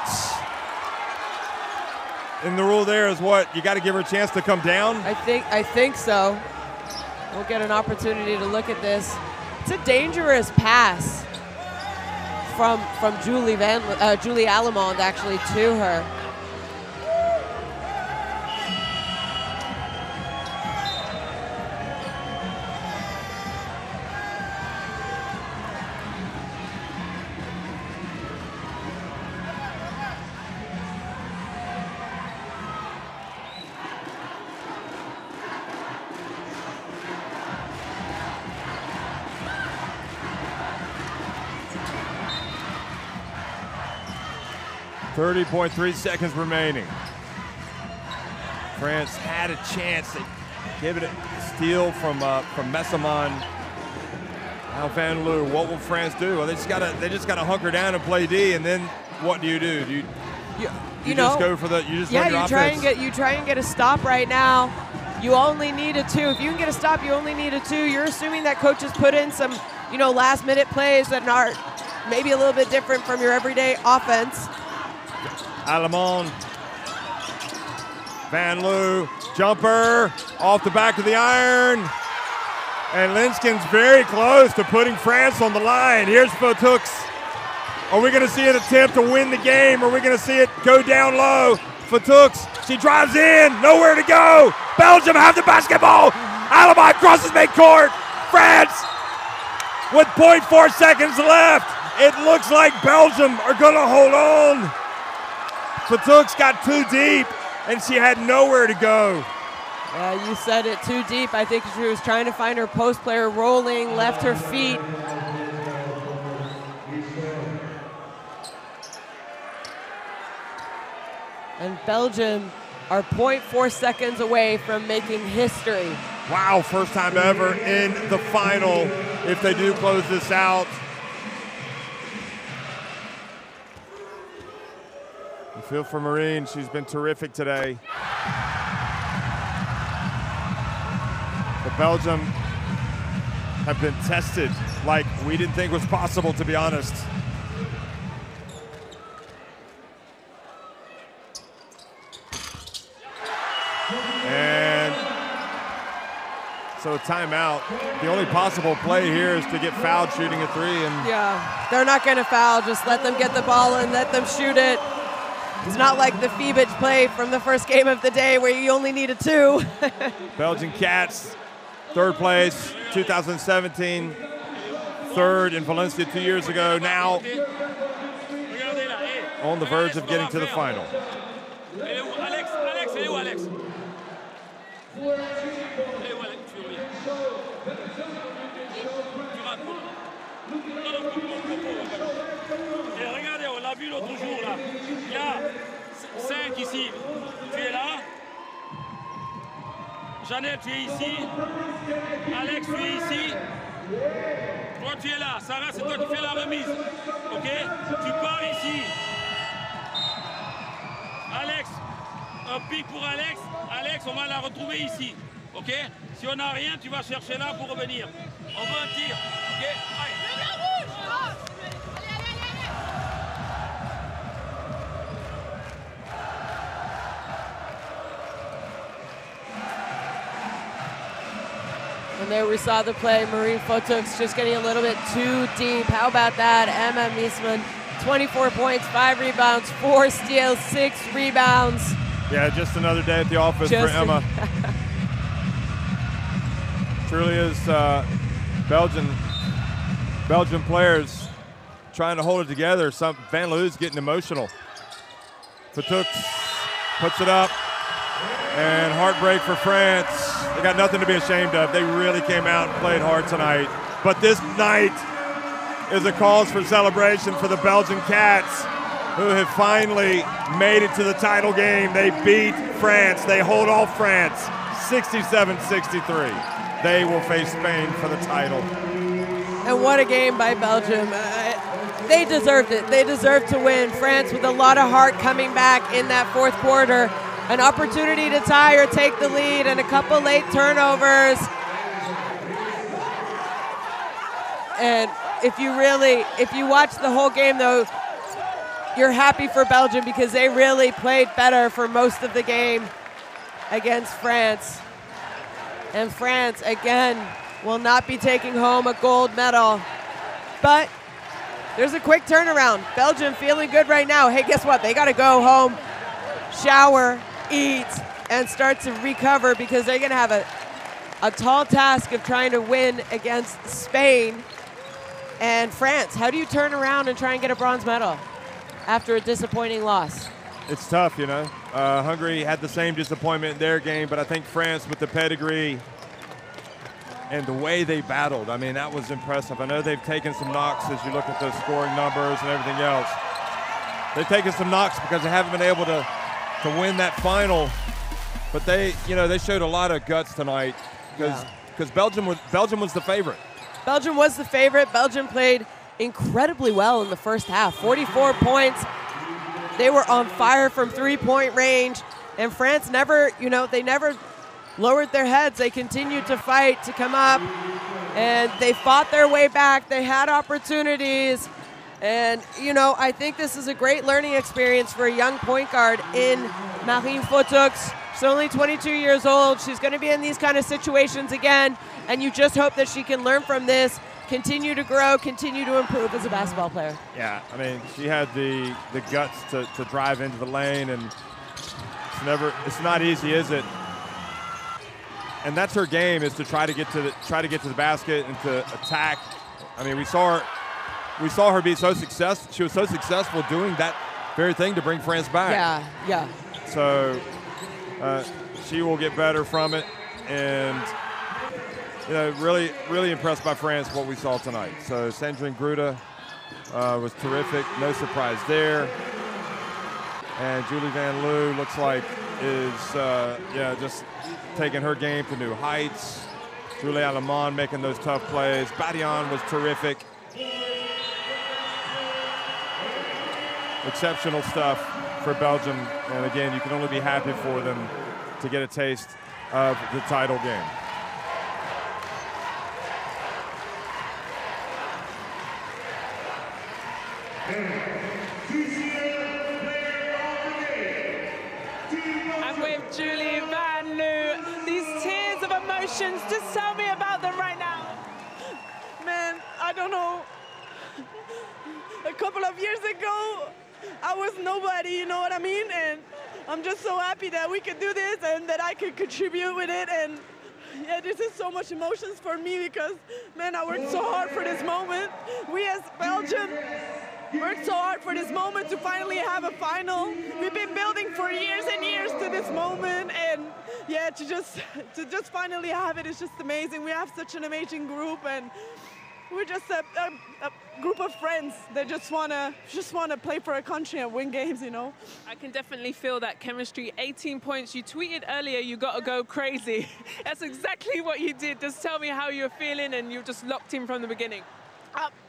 And the rule there is what? You gotta give her a chance to come down? I think so. We'll get an opportunity to look at this. It's a dangerous pass from Julie Alemán actually to her. .3 seconds remaining. France had a chance. They gave it a steal from Messamon. Now Van Loo, what will France do? Well, they just gotta hunker down and play D, and then what do? You just go for the you try and get a stop right now. You only need a 2. If you can get a stop, you only need a 2. You're assuming that coaches put in some, last minute plays that are maybe a little bit different from your everyday offense. Alemán, Van Loo, jumper, off the back of the iron. And Linskens very close to putting France on the line. Here's Fotux. Are we gonna see an attempt to win the game? Or are we gonna see it go down low? Fotux, she drives in, nowhere to go. Belgium have the basketball. Alemán crosses midcourt. France with 0.4 seconds left. It looks like Belgium are gonna hold on. Fotux got too deep, and she had nowhere to go. Yeah, you said it, too deep. I think she was trying to find her post player rolling, left her feet. And Belgium are 0.4 seconds away from making history. Wow, first time ever in the final if they do close this out. I feel for Marine, she's been terrific today. But Belgium have been tested like we didn't think was possible, to be honest. And so a timeout. The only possible play here is to get fouled shooting a 3. And yeah, they're not going to foul. Just let them get the ball and let them shoot it. It's not like the FIBA play from the first game of the day where you only need a 2. Belgian Cats, 3rd place, 2017. 3rd in Valencia 2 years ago. Now on the verge of getting to the final. Regardez, on l'a vu l'autre jour là. Il y a 5 ici. Tu es là. Janelle, tu es ici. Alex, tu es ici. Toi, tu es là. Sarah, c'est toi qui fais la remise. Ok? Tu pars ici. Alex, un pic pour Alex. Alex, on va la retrouver ici. OK? Si on n'a rien, tu vas chercher là pour revenir. On veut un tir. OK? Allez. And there we saw the play. Marie Fotuk's just getting a little bit too deep. How about that? Emma Miesman, 24 points, 5 rebounds, 4 steals, 6 rebounds. Yeah, just another day at the office for Emma. Truly is Belgian players trying to hold it together. Van Loo's getting emotional. Fotuk puts it up, and heartbreak for France. They got nothing to be ashamed of. They really came out and played hard tonight. But this night is a cause for celebration for the Belgian Cats, who have finally made it to the title game. They beat France. They hold off France 67-63. They will face Spain for the title. And what a game by Belgium. They deserved it. They deserved to win. France with a lot of heart coming back in that fourth quarter. An opportunity to tie or take the lead, and a couple late turnovers. And if you watch the whole game though, you're happy for Belgium because they really played better for most of the game against France. And France, again, will not be taking home a gold medal. But there's a quick turnaround. Belgium feeling good right now. Hey, guess what? They got to go home, shower, eat, and start to recover because they're going to have a tall task of trying to win against Spain and France. How do you turn around and try and get a bronze medal after a disappointing loss? It's tough, you know. Hungary had the same disappointment in their game, but I think France, with the pedigree and the way they battled, I mean, that was impressive. I know they've taken some knocks as you look at the scoring numbers and everything else. They've taken some knocks because they haven't been able to win that final, but they showed a lot of guts tonight because Belgium was the favorite. Belgium was the favorite. Belgium played incredibly well in the first half. 44 points. They were on fire from three-point range, and France never lowered their heads. They continued to fight to come up, and they fought their way back. They had opportunities. And, I think this is a great learning experience for a young point guard in Marie Fotuk. She's only 22 years old. She's going to be in these kind of situations again, and you just hope that she can learn from this, continue to grow, continue to improve as a basketball player. Yeah, I mean, she had the guts to drive into the lane, and it's not easy, is it? And that's her game, is to try to get to the basket and to attack. I mean, we saw her be so successful. She was so successful doing that very thing to bring France back. Yeah. So she will get better from it, and really, really impressed by France what we saw tonight. So Sandrine Gruda was terrific. No surprise there. And Julie Van Loo looks like is just taking her game to new heights. Julie Alemán making those tough plays. Badian was terrific. Exceptional stuff for Belgium, and again, you can only be happy for them to get a taste of the title game. I'm with Julie Van Loo. These tears of emotions, just tell me about them right now. Man, I don't know. A couple of years ago, I was nobody, you know what I mean? And I'm just so happy that we could do this and that I could contribute with it. And yeah, this is so much emotions for me because, man, I worked so hard for this moment. We as Belgium worked so hard for this moment to finally have a final. We've been building for years and years to this moment, and yeah, to just finally have it is just amazing. We have such an amazing group, and we're just a group of friends that just wanna play for a country and win games, you know. I can definitely feel that chemistry. 18 points. You tweeted earlier you got to go crazy. That's exactly what you did. Just tell me how you're feeling, and you're just locked in from the beginning.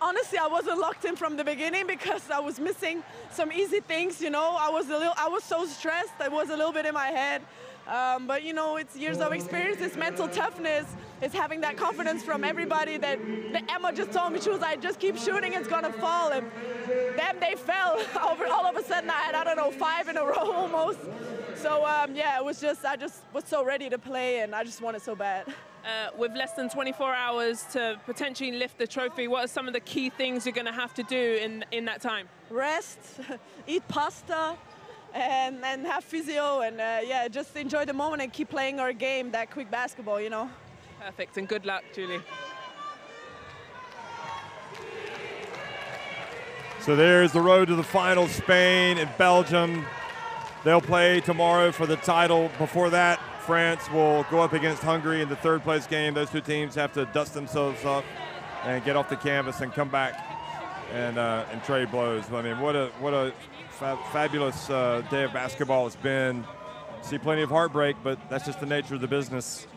Honestly, I wasn't locked in from the beginning because I was missing some easy things, you know. I was so stressed. It was a little bit in my head. But, you know, it's years of experience, it's mental toughness, it's having that confidence from everybody that Emma just told me. She was like, just keep shooting, it's going to fall. And then they fell. All of a sudden, I had, I don't know, 5 in a row almost. So, yeah, it was just, I just was so ready to play, and I just wanted so bad. With less than 24 hours to potentially lift the trophy, what are some of the key things you're going to have to do in that time? Rest, eat pasta, and have physio, and yeah, just enjoy the moment and keep playing our game, that quick basketball, you know. Perfect, and good luck, Julie. So there's the road to the final, Spain and Belgium. They'll play tomorrow for the title. Before that, France will go up against Hungary in the third-place game. Those two teams have to dust themselves up and get off the canvas and come back and trade blows. I mean, what a fabulous day of basketball it's been. See plenty of heartbreak, but that's just the nature of the business.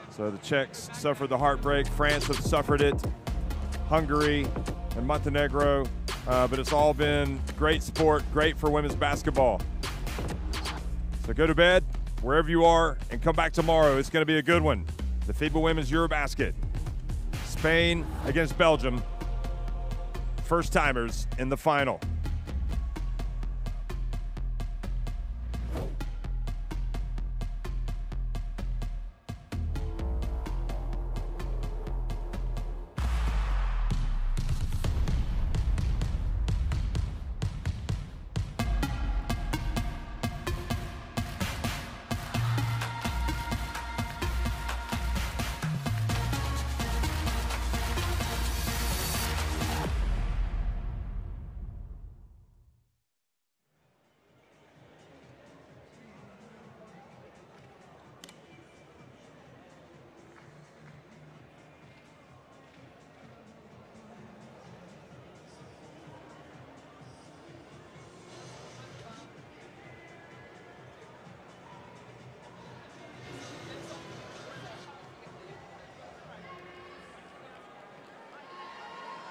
So the Czechs suffered the heartbreak. France have suffered it. Hungary and Montenegro. But it's all been great sport, great for women's basketball. So go to bed wherever you are and come back tomorrow. It's going to be a good one. The FIBA Women's EuroBasket. Spain against Belgium. First timers in the final.